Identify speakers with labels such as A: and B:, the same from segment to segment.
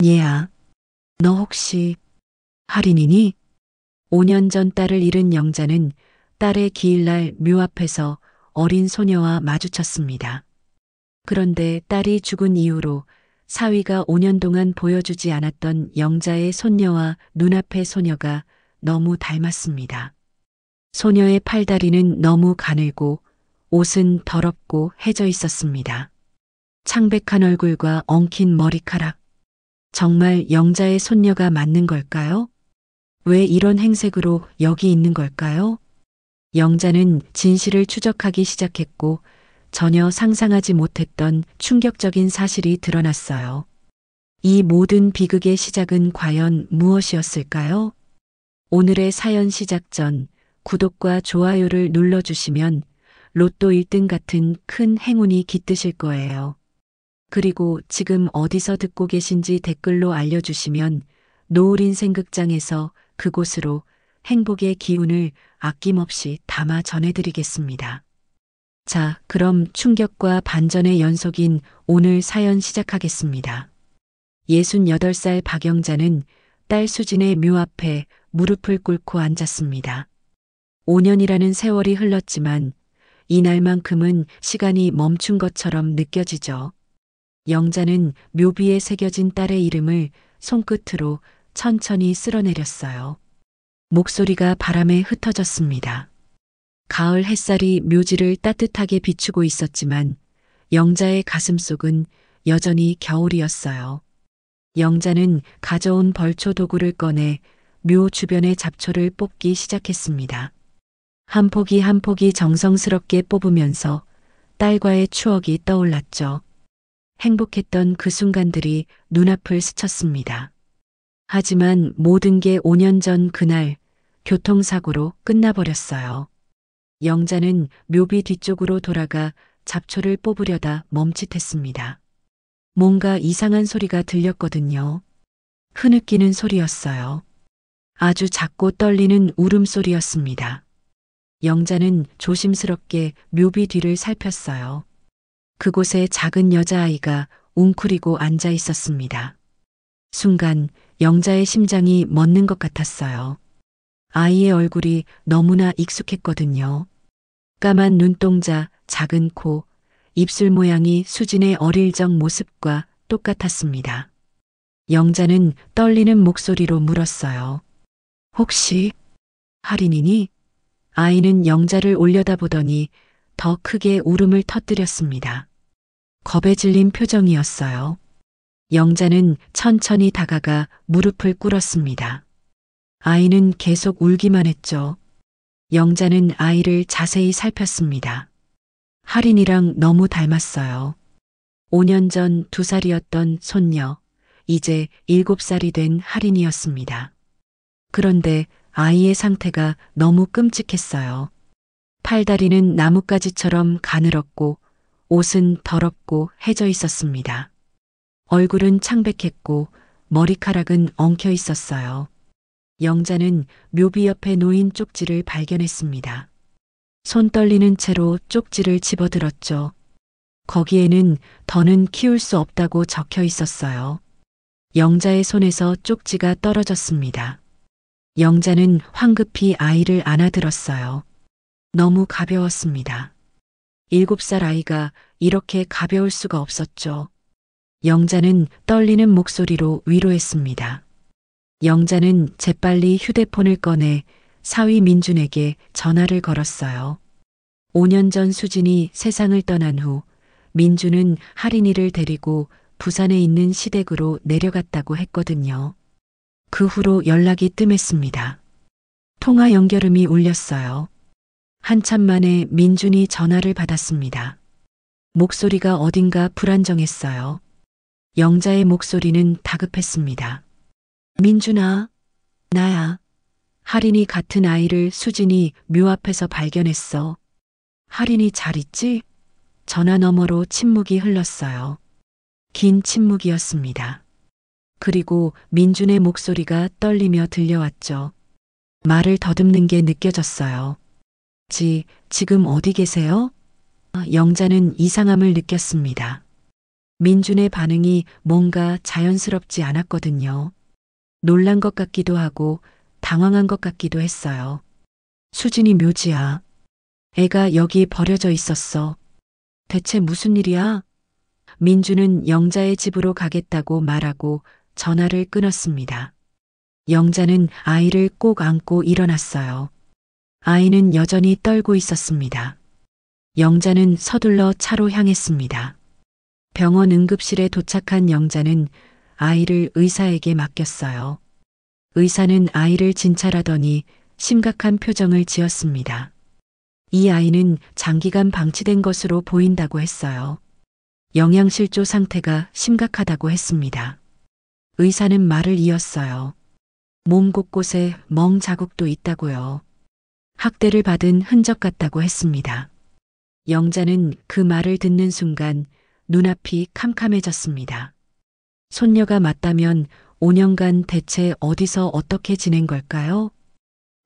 A: 얘야, 너 혹시 할인이니? 5년 전 딸을 잃은 영자는 딸의 기일날 묘 앞에서 어린 소녀와 마주쳤습니다. 그런데 딸이 죽은 이후로 사위가 5년 동안 보여주지 않았던 영자의 손녀와 눈앞의 소녀가 너무 닮았습니다. 소녀의 팔다리는 너무 가늘고 옷은 더럽고 해져 있었습니다. 창백한 얼굴과 엉킨 머리카락. 정말 영자의 손녀가 맞는 걸까요? 왜 이런 행색으로 여기 있는 걸까요? 영자는 진실을 추적하기 시작했고 전혀 상상하지 못했던 충격적인 사실이 드러났어요. 이 모든 비극의 시작은 과연 무엇이었을까요? 오늘의 사연 시작 전 구독과 좋아요를 눌러주시면 로또 1등 같은 큰 행운이 깃드실 거예요. 그리고 지금 어디서 듣고 계신지 댓글로 알려주시면 노을인생극장에서 그곳으로 행복의 기운을 아낌없이 담아 전해드리겠습니다. 자, 그럼 충격과 반전의 연속인 오늘 사연 시작하겠습니다. 68살 박영자는 딸 수진의 묘 앞에 무릎을 꿇고 앉았습니다. 5년이라는 세월이 흘렀지만 이날만큼은 시간이 멈춘 것처럼 느껴지죠. 영자는 묘비에 새겨진 딸의 이름을 손끝으로 천천히 쓸어내렸어요. 목소리가 바람에 흩어졌습니다. 가을 햇살이 묘지를 따뜻하게 비추고 있었지만 영자의 가슴속은 여전히 겨울이었어요. 영자는 가져온 벌초 도구를 꺼내 묘 주변의 잡초를 뽑기 시작했습니다. 한 포기 한 포기 정성스럽게 뽑으면서 딸과의 추억이 떠올랐죠. 행복했던 그 순간들이 눈앞을 스쳤습니다. 하지만 모든 게 5년 전 그날 교통사고로 끝나버렸어요. 영자는 묘비 뒤쪽으로 돌아가 잡초를 뽑으려다 멈칫했습니다. 뭔가 이상한 소리가 들렸거든요. 흐느끼는 소리였어요. 아주 작고 떨리는 울음소리였습니다. 영자는 조심스럽게 묘비 뒤를 살폈어요. 그곳에 작은 여자아이가 웅크리고 앉아 있었습니다. 순간 영자의 심장이 멎는 것 같았어요. 아이의 얼굴이 너무나 익숙했거든요. 까만 눈동자, 작은 코, 입술 모양이 수진의 어릴 적 모습과 똑같았습니다. 영자는 떨리는 목소리로 물었어요. 혹시 할인이니? 아이는 영자를 올려다보더니 더 크게 울음을 터뜨렸습니다. 겁에 질린 표정이었어요. 영자는 천천히 다가가 무릎을 꿇었습니다. 아이는 계속 울기만 했죠. 영자는 아이를 자세히 살폈습니다. 할인이랑 너무 닮았어요. 5년 전 2살이었던 손녀, 이제 7살이 된 할인이었습니다. 그런데 아이의 상태가 너무 끔찍했어요. 팔다리는 나뭇가지처럼 가늘었고 옷은 더럽고 해져 있었습니다. 얼굴은 창백했고 머리카락은 엉켜 있었어요. 영자는 묘비 옆에 놓인 쪽지를 발견했습니다. 손 떨리는 채로 쪽지를 집어들었죠. 거기에는 더는 키울 수 없다고 적혀 있었어요. 영자의 손에서 쪽지가 떨어졌습니다. 영자는 황급히 아이를 안아들었어요. 너무 가벼웠습니다. 7살 아이가 이렇게 가벼울 수가 없었죠. 영자는 떨리는 목소리로 위로했습니다. 영자는 재빨리 휴대폰을 꺼내 사위 민준에게 전화를 걸었어요. 5년 전 수진이 세상을 떠난 후 민준은 할인이를 데리고 부산에 있는 시댁으로 내려갔다고 했거든요. 그 후로 연락이 뜸했습니다. 통화 연결음이 울렸어요. 한참 만에 민준이 전화를 받았습니다. 목소리가 어딘가 불안정했어요. 영자의 목소리는 다급했습니다. 민준아, 나야. 할인이 같은 아이를 수진이 묘 앞에서 발견했어. 할인이 잘 있지? 전화 너머로 침묵이 흘렀어요. 긴 침묵이었습니다. 그리고 민준의 목소리가 떨리며 들려왔죠. 말을 더듬는 게 느껴졌어요. 지금 어디 계세요? 영자는 이상함을 느꼈습니다. 민준의 반응이 뭔가 자연스럽지 않았거든요. 놀란 것 같기도 하고 당황한 것 같기도 했어요. 수진이 묘지야. 애가 여기 버려져 있었어. 대체 무슨 일이야? 민주는 영자의 집으로 가겠다고 말하고 전화를 끊었습니다. 영자는 아이를 꼭 안고 일어났어요. 아이는 여전히 떨고 있었습니다. 영자는 서둘러 차로 향했습니다. 병원 응급실에 도착한 영자는 아이를 의사에게 맡겼어요. 의사는 아이를 진찰하더니 심각한 표정을 지었습니다. 이 아이는 장기간 방치된 것으로 보인다고 했어요. 영양실조 상태가 심각하다고 했습니다. 의사는 말을 이었어요. 몸 곳곳에 멍 자국도 있다고요. 학대를 받은 흔적 같다고 했습니다. 영자는 그 말을 듣는 순간 눈앞이 캄캄해졌습니다. 손녀가 맞다면 5년간 대체 어디서 어떻게 지낸 걸까요?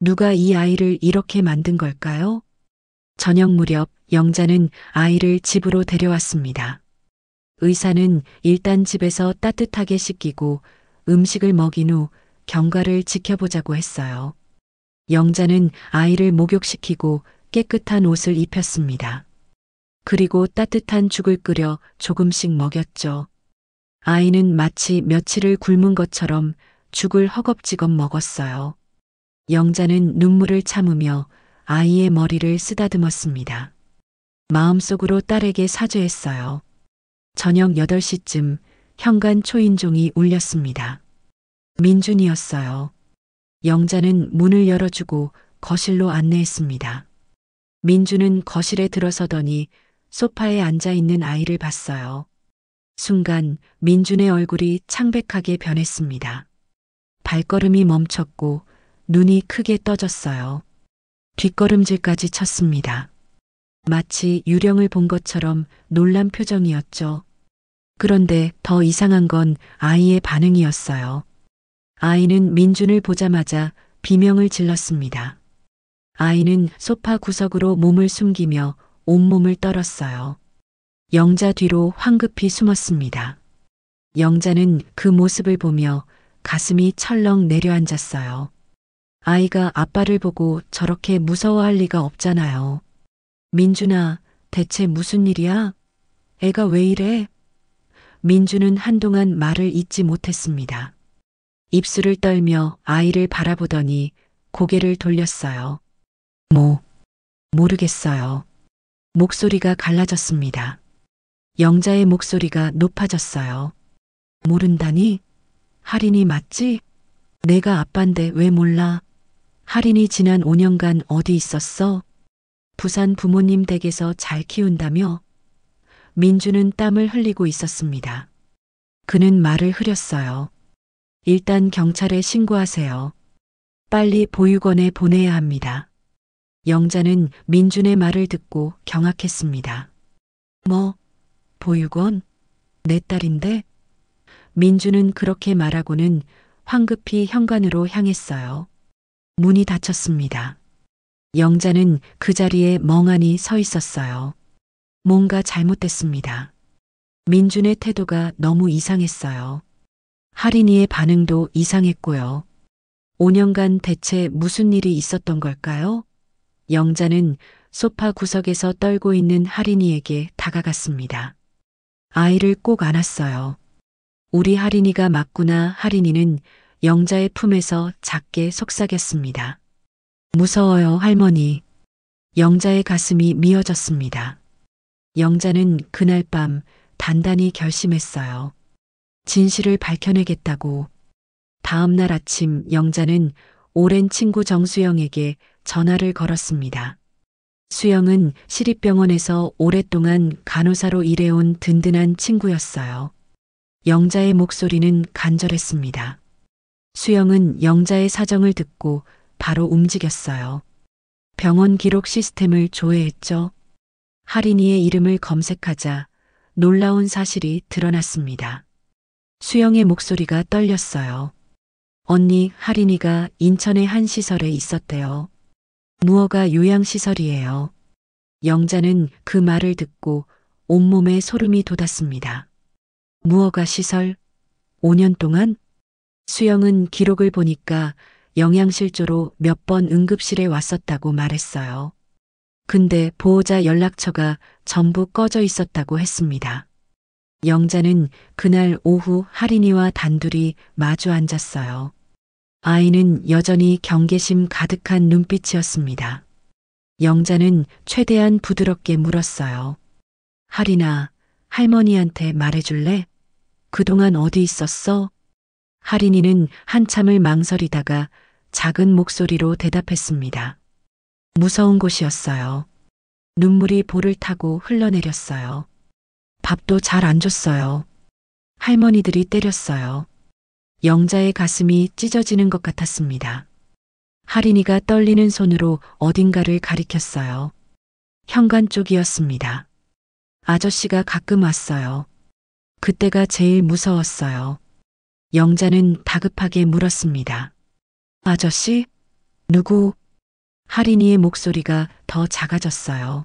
A: 누가 이 아이를 이렇게 만든 걸까요? 저녁 무렵 영자는 아이를 집으로 데려왔습니다. 의사는 일단 집에서 따뜻하게 씻기고 음식을 먹인 후 경과를 지켜보자고 했어요. 영자는 아이를 목욕시키고 깨끗한 옷을 입혔습니다. 그리고 따뜻한 죽을 끓여 조금씩 먹였죠. 아이는 마치 며칠을 굶은 것처럼 죽을 허겁지겁 먹었어요. 영자는 눈물을 참으며 아이의 머리를 쓰다듬었습니다. 마음속으로 딸에게 사죄했어요. 저녁 8시쯤 현관 초인종이 울렸습니다. 민준이었어요. 영자는 문을 열어주고 거실로 안내했습니다. 민준은 거실에 들어서더니 소파에 앉아 있는 아이를 봤어요. 순간 민준의 얼굴이 창백하게 변했습니다. 발걸음이 멈췄고 눈이 크게 떠졌어요. 뒷걸음질까지 쳤습니다. 마치 유령을 본 것처럼 놀란 표정이었죠. 그런데 더 이상한 건 아이의 반응이었어요. 아이는 민준을 보자마자 비명을 질렀습니다. 아이는 소파 구석으로 몸을 숨기며 온몸을 떨었어요. 영자 뒤로 황급히 숨었습니다. 영자는 그 모습을 보며 가슴이 철렁 내려앉았어요. 아이가 아빠를 보고 저렇게 무서워할 리가 없잖아요. 민준아, 대체 무슨 일이야? 애가 왜 이래? 민준은 한동안 말을 잇지 못했습니다. 입술을 떨며 아이를 바라보더니 고개를 돌렸어요. 모르겠어요. 목소리가 갈라졌습니다. 영자의 목소리가 높아졌어요. 모른다니? 할인이 맞지? 내가 아빠인데 왜 몰라? 할인이 지난 5년간 어디 있었어? 부산 부모님 댁에서 잘 키운다며? 민주는 땀을 흘리고 있었습니다. 그는 말을 흐렸어요. 일단 경찰에 신고하세요. 빨리 보육원에 보내야 합니다. 영자는 민준의 말을 듣고 경악했습니다. 보육원? 내 딸인데? 민준은 그렇게 말하고는 황급히 현관으로 향했어요. 문이 닫혔습니다. 영자는 그 자리에 멍하니 서 있었어요. 뭔가 잘못됐습니다. 민준의 태도가 너무 이상했어요. 할인이의 반응도 이상했고요. 5년간 대체 무슨 일이 있었던 걸까요? 영자는 소파 구석에서 떨고 있는 할인이에게 다가갔습니다. 아이를 꼭 안았어요. 우리 할인이가 맞구나. 할인이는 영자의 품에서 작게 속삭였습니다. 무서워요, 할머니. 영자의 가슴이 미어졌습니다. 영자는 그날 밤 단단히 결심했어요. 진실을 밝혀내겠다고. 다음 날 아침 영자는 오랜 친구 정수영에게 전화를 걸었습니다. 수영은 시립병원에서 오랫동안 간호사로 일해온 든든한 친구였어요. 영자의 목소리는 간절했습니다. 수영은 영자의 사정을 듣고 바로 움직였어요. 병원 기록 시스템을 조회했죠. 할인이의 이름을 검색하자 놀라운 사실이 드러났습니다. 수영의 목소리가 떨렸어요. 언니, 할인이가 인천의 한 시설에 있었대요. 무허가 요양시설이에요. 영자는 그 말을 듣고 온몸에 소름이 돋았습니다. 무허가 시설 5년 동안? 수영은 기록을 보니까 영양실조로 몇 번 응급실에 왔었다고 말했어요. 근데 보호자 연락처가 전부 꺼져 있었다고 했습니다. 영자는 그날 오후 할인이와 단둘이 마주 앉았어요. 아이는 여전히 경계심 가득한 눈빛이었습니다. 영자는 최대한 부드럽게 물었어요. 할인아, 할머니한테 말해줄래? 그동안 어디 있었어? 할인이는 한참을 망설이다가 작은 목소리로 대답했습니다. 무서운 곳이었어요. 눈물이 볼을 타고 흘러내렸어요. 밥도 잘 안 줬어요. 할머니들이 때렸어요. 영자의 가슴이 찢어지는 것 같았습니다. 할인이가 떨리는 손으로 어딘가를 가리켰어요. 현관 쪽이었습니다. 아저씨가 가끔 왔어요. 그때가 제일 무서웠어요. 영자는 다급하게 물었습니다. 아저씨? 누구? 할인이의 목소리가 더 작아졌어요.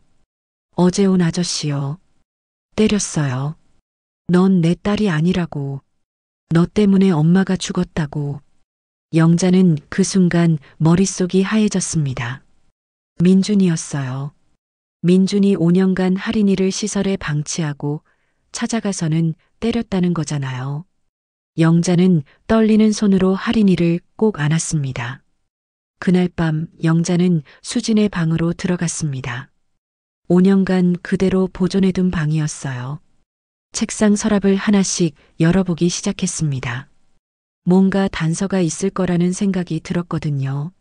A: 어제 온 아저씨요. 때렸어요. 넌 내 딸이 아니라고. 너 때문에 엄마가 죽었다고. 영자는 그 순간 머릿속이 하얘졌습니다. 민준이었어요. 민준이 5년간 할인이를 시설에 방치하고 찾아가서는 때렸다는 거잖아요. 영자는 떨리는 손으로 할인이를 꼭 안았습니다. 그날 밤 영자는 수진의 방으로 들어갔습니다. 5년간 그대로 보존해둔 방이었어요. 책상 서랍을 하나씩 열어보기 시작했습니다. 뭔가 단서가 있을 거라는 생각이 들었거든요.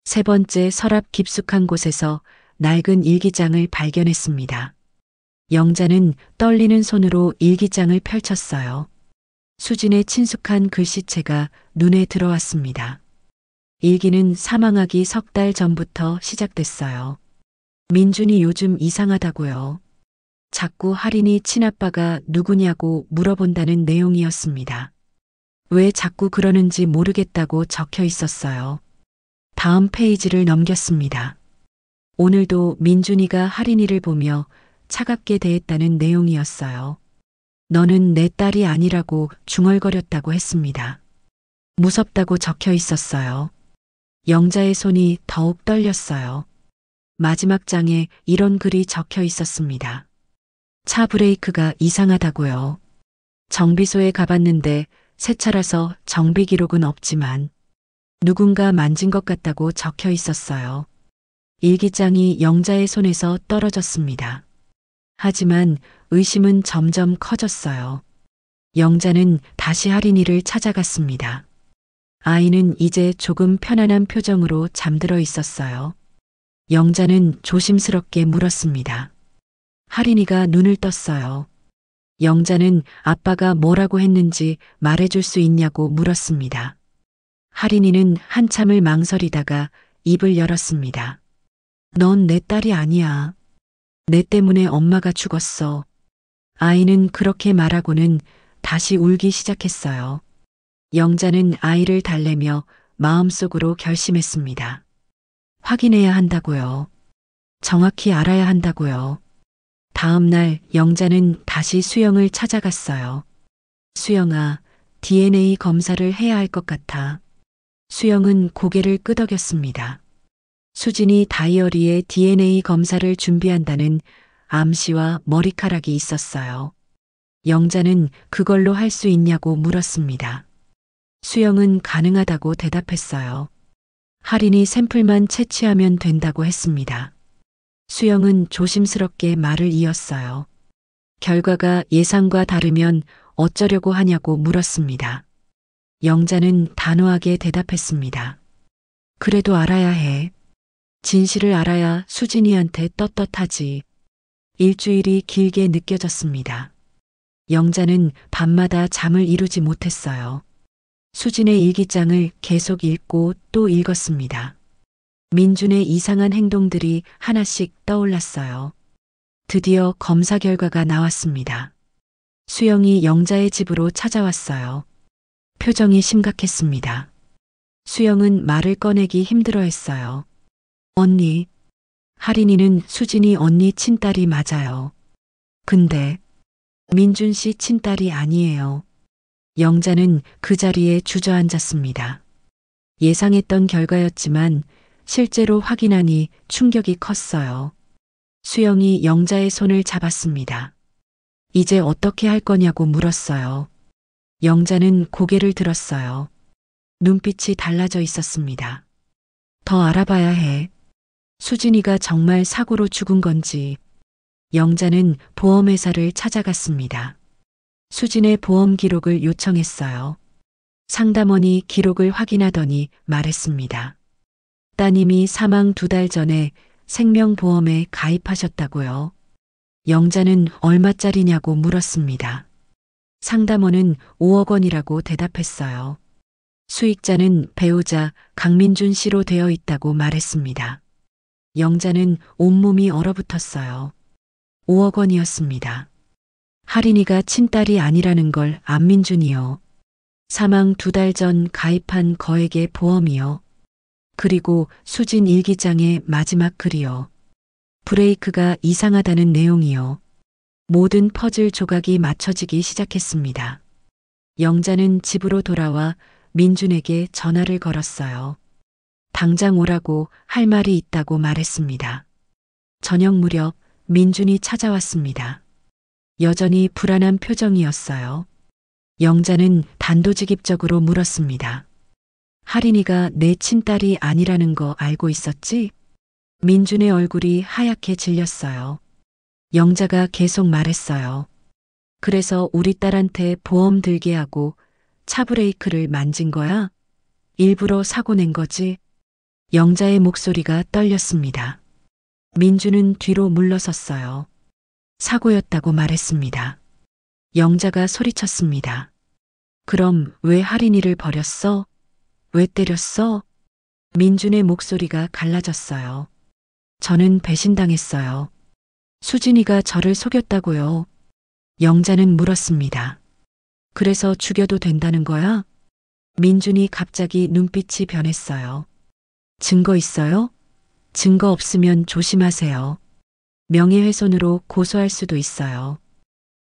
A: 세 번째 서랍 깊숙한 곳에서 낡은 일기장을 발견했습니다. 영자는 떨리는 손으로 일기장을 펼쳤어요. 수진의 친숙한 글씨체가 눈에 들어왔습니다. 일기는 사망하기 3달 전부터 시작됐어요. 민준이 요즘 이상하다고요. 자꾸 할인이 친아빠가 누구냐고 물어본다는 내용이었습니다. 왜 자꾸 그러는지 모르겠다고 적혀 있었어요. 다음 페이지를 넘겼습니다. 오늘도 민준이가 할인이를 보며 차갑게 대했다는 내용이었어요. 너는 내 딸이 아니라고 중얼거렸다고 했습니다. 무섭다고 적혀 있었어요. 영자의 손이 더욱 떨렸어요. 마지막 장에 이런 글이 적혀 있었습니다. 차 브레이크가 이상하다고요. 정비소에 가봤는데 새 차라서 정비 기록은 없지만 누군가 만진 것 같다고 적혀 있었어요. 일기장이 영자의 손에서 떨어졌습니다. 하지만 의심은 점점 커졌어요. 영자는 다시 할인이를 찾아갔습니다. 아이는 이제 조금 편안한 표정으로 잠들어 있었어요. 영자는 조심스럽게 물었습니다. 할인이가 눈을 떴어요. 영자는 아빠가 뭐라고 했는지 말해줄 수 있냐고 물었습니다. 할인이는 한참을 망설이다가 입을 열었습니다. 넌 내 딸이 아니야. 내 때문에 엄마가 죽었어. 아이는 그렇게 말하고는 다시 울기 시작했어요. 영자는 아이를 달래며 마음속으로 결심했습니다. 확인해야 한다고요. 정확히 알아야 한다고요. 다음 날 영자는 다시 수영을 찾아갔어요. 수영아, DNA 검사를 해야 할 것 같아. 수영은 고개를 끄덕였습니다. 수진이 다이어리에 DNA 검사를 준비한다는 암시와 머리카락이 있었어요. 영자는 그걸로 할 수 있냐고 물었습니다. 수영은 가능하다고 대답했어요. 할인이 샘플만 채취하면 된다고 했습니다. 수영은 조심스럽게 말을 이었어요. 결과가 예상과 다르면 어쩌려고 하냐고 물었습니다. 영자는 단호하게 대답했습니다. 그래도 알아야 해. 진실을 알아야 수진이한테 떳떳하지. 일주일이 길게 느껴졌습니다. 영자는 밤마다 잠을 이루지 못했어요. 수진의 일기장을 계속 읽고 또 읽었습니다. 민준의 이상한 행동들이 하나씩 떠올랐어요. 드디어 검사 결과가 나왔습니다. 수영이 영자의 집으로 찾아왔어요. 표정이 심각했습니다. 수영은 말을 꺼내기 힘들어했어요. 언니, 할인이는 수진이 언니 친딸이 맞아요. 근데 민준 씨 친딸이 아니에요. 영자는 그 자리에 주저앉았습니다. 예상했던 결과였지만 실제로 확인하니 충격이 컸어요. 수영이 영자의 손을 잡았습니다. 이제 어떻게 할 거냐고 물었어요. 영자는 고개를 들었어요. 눈빛이 달라져 있었습니다. 더 알아봐야 해. 수진이가 정말 사고로 죽은 건지. 영자는 보험회사를 찾아갔습니다. 수진의 보험 기록을 요청했어요. 상담원이 기록을 확인하더니 말했습니다. 따님이 사망 2달 전에 생명보험에 가입하셨다고요. 영자는 얼마짜리냐고 물었습니다. 상담원은 5억 원이라고 대답했어요. 수익자는 배우자 강민준 씨로 되어 있다고 말했습니다. 영자는 온몸이 얼어붙었어요. 5억 원이었습니다. 할인이가 친딸이 아니라는 걸 안민준이요. 사망 2달 전 가입한 거액의 보험이요. 그리고 수진 일기장의 마지막 글이요. 브레이크가 이상하다는 내용이요. 모든 퍼즐 조각이 맞춰지기 시작했습니다. 영자는 집으로 돌아와 민준에게 전화를 걸었어요. 당장 오라고 할 말이 있다고 말했습니다. 저녁 무렵 민준이 찾아왔습니다. 여전히 불안한 표정이었어요. 영자는 단도직입적으로 물었습니다. 할인이가 내 친딸이 아니라는 거 알고 있었지? 민준의 얼굴이 하얗게 질렸어요. 영자가 계속 말했어요. 그래서 우리 딸한테 보험 들게 하고 차 브레이크를 만진 거야? 일부러 사고 낸 거지? 영자의 목소리가 떨렸습니다. 민준은 뒤로 물러섰어요. 사고였다고 말했습니다. 영자가 소리쳤습니다. 그럼 왜 할인이를 버렸어? 왜 때렸어? 민준의 목소리가 갈라졌어요. 저는 배신당했어요. 수진이가 저를 속였다고요. 영자는 물었습니다. 그래서 죽여도 된다는 거야? 민준이 갑자기 눈빛이 변했어요. 증거 있어요? 증거 없으면 조심하세요. 명예훼손으로 고소할 수도 있어요.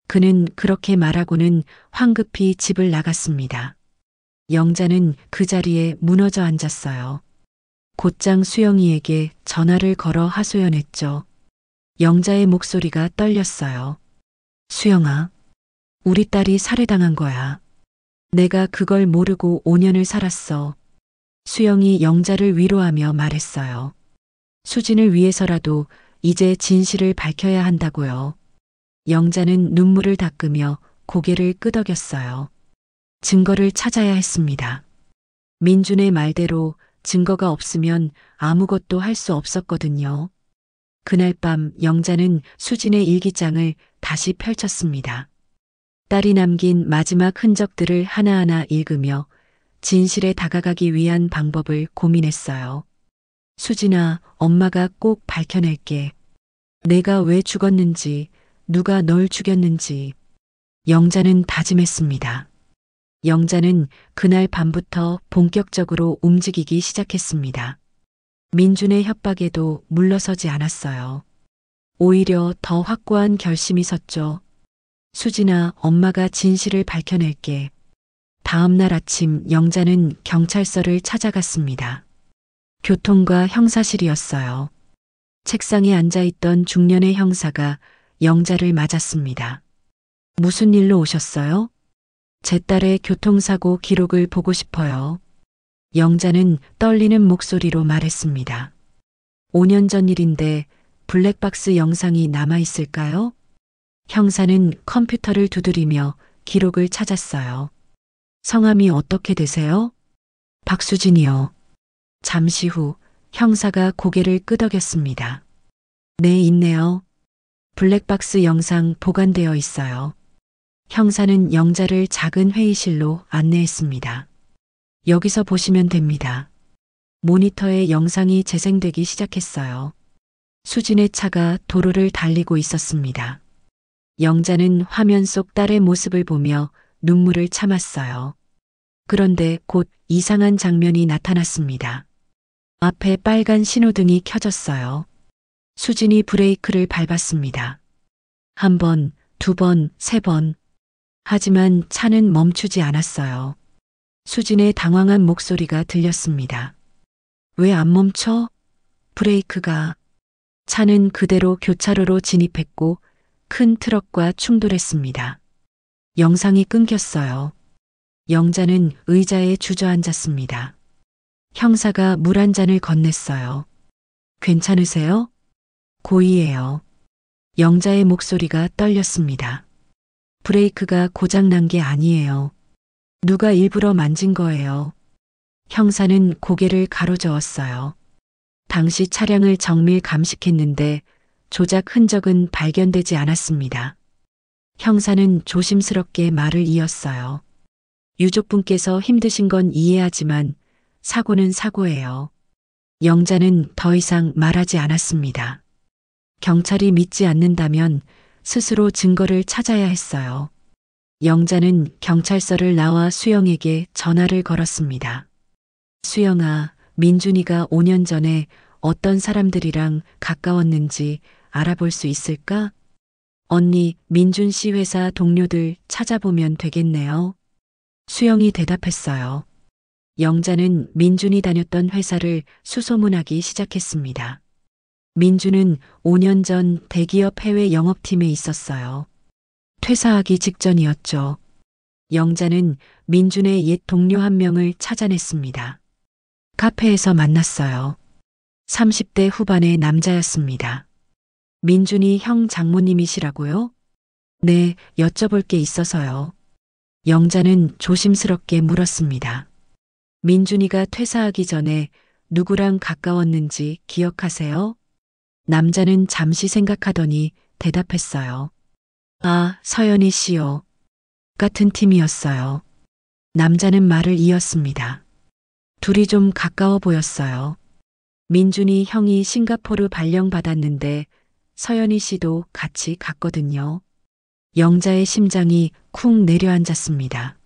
A: 그는 그렇게 말하고는 황급히 집을 나갔습니다. 영자는 그 자리에 무너져 앉았어요. 곧장 수영이에게 전화를 걸어 하소연했죠. 영자의 목소리가 떨렸어요. 수영아, 우리 딸이 살해당한 거야. 내가 그걸 모르고 5년을 살았어. 수영이 영자를 위로하며 말했어요. 수진을 위해서라도 이제 진실을 밝혀야 한다고요. 영자는 눈물을 닦으며 고개를 끄덕였어요. 증거를 찾아야 했습니다. 민준의 말대로 증거가 없으면 아무것도 할 수 없었거든요. 그날 밤 영자는 수진의 일기장을 다시 펼쳤습니다. 딸이 남긴 마지막 흔적들을 하나하나 읽으며 진실에 다가가기 위한 방법을 고민했어요. 수진아, 엄마가 꼭 밝혀낼게. 내가 왜 죽었는지, 누가 널 죽였는지. 영자는 다짐했습니다. 영자는 그날 밤부터 본격적으로 움직이기 시작했습니다. 민준의 협박에도 물러서지 않았어요. 오히려 더 확고한 결심이 섰죠. 수진아, 엄마가 진실을 밝혀낼게. 다음 날 아침 영자는 경찰서를 찾아갔습니다. 교통과 형사실이었어요. 책상에 앉아있던 중년의 형사가 영자를 맞았습니다. 무슨 일로 오셨어요? 제 딸의 교통사고 기록을 보고 싶어요. 영자는 떨리는 목소리로 말했습니다. 5년 전 일인데 블랙박스 영상이 남아있을까요? 형사는 컴퓨터를 두드리며 기록을 찾았어요. 성함이 어떻게 되세요? 박수진이요. 잠시 후 형사가 고개를 끄덕였습니다. 네, 있네요. 블랙박스 영상 보관되어 있어요. 형사는 영자를 작은 회의실로 안내했습니다. 여기서 보시면 됩니다. 모니터에 영상이 재생되기 시작했어요. 수진의 차가 도로를 달리고 있었습니다. 영자는 화면 속 딸의 모습을 보며 눈물을 참았어요. 그런데 곧 이상한 장면이 나타났습니다. 앞에 빨간 신호등이 켜졌어요. 수진이 브레이크를 밟았습니다. 한 번, 2번, 3번. 하지만 차는 멈추지 않았어요. 수진의 당황한 목소리가 들렸습니다. 왜 안 멈춰? 브레이크가. 차는 그대로 교차로로 진입했고 큰 트럭과 충돌했습니다. 영상이 끊겼어요. 영자는 의자에 주저앉았습니다. 형사가 물 한 잔을 건넸어요. 괜찮으세요? 고의예요. 영자의 목소리가 떨렸습니다. 브레이크가 고장난 게 아니에요. 누가 일부러 만진 거예요. 형사는 고개를 가로저었어요. 당시 차량을 정밀 감식했는데 조작 흔적은 발견되지 않았습니다. 형사는 조심스럽게 말을 이었어요. 유족분께서 힘드신 건 이해하지만 사고는 사고예요. 영자는 더 이상 말하지 않았습니다. 경찰이 믿지 않는다면 스스로 증거를 찾아야 했어요. 영자는 경찰서를 나와 수영에게 전화를 걸었습니다. 수영아, 민준이가 5년 전에 어떤 사람들이랑 가까웠는지 알아볼 수 있을까? 언니, 민준 씨 회사 동료들 찾아보면 되겠네요. 수영이 대답했어요. 영자는 민준이 다녔던 회사를 수소문하기 시작했습니다. 민준은 5년 전 대기업 해외 영업팀에 있었어요. 퇴사하기 직전이었죠. 영자는 민준의 옛 동료 한 명을 찾아냈습니다. 카페에서 만났어요. 30대 후반의 남자였습니다. 민준이 형 장모님이시라고요? 네, 여쭤볼 게 있어서요. 영자는 조심스럽게 물었습니다. 민준이가 퇴사하기 전에 누구랑 가까웠는지 기억하세요? 남자는 잠시 생각하더니 대답했어요. 아, 서연희 씨요. 같은 팀이었어요. 남자는 말을 이었습니다. 둘이 좀 가까워 보였어요. 민준이 형이 싱가포르 발령받았는데 서연희 씨도 같이 갔거든요. 영자의 심장이 쿵 내려앉았습니다.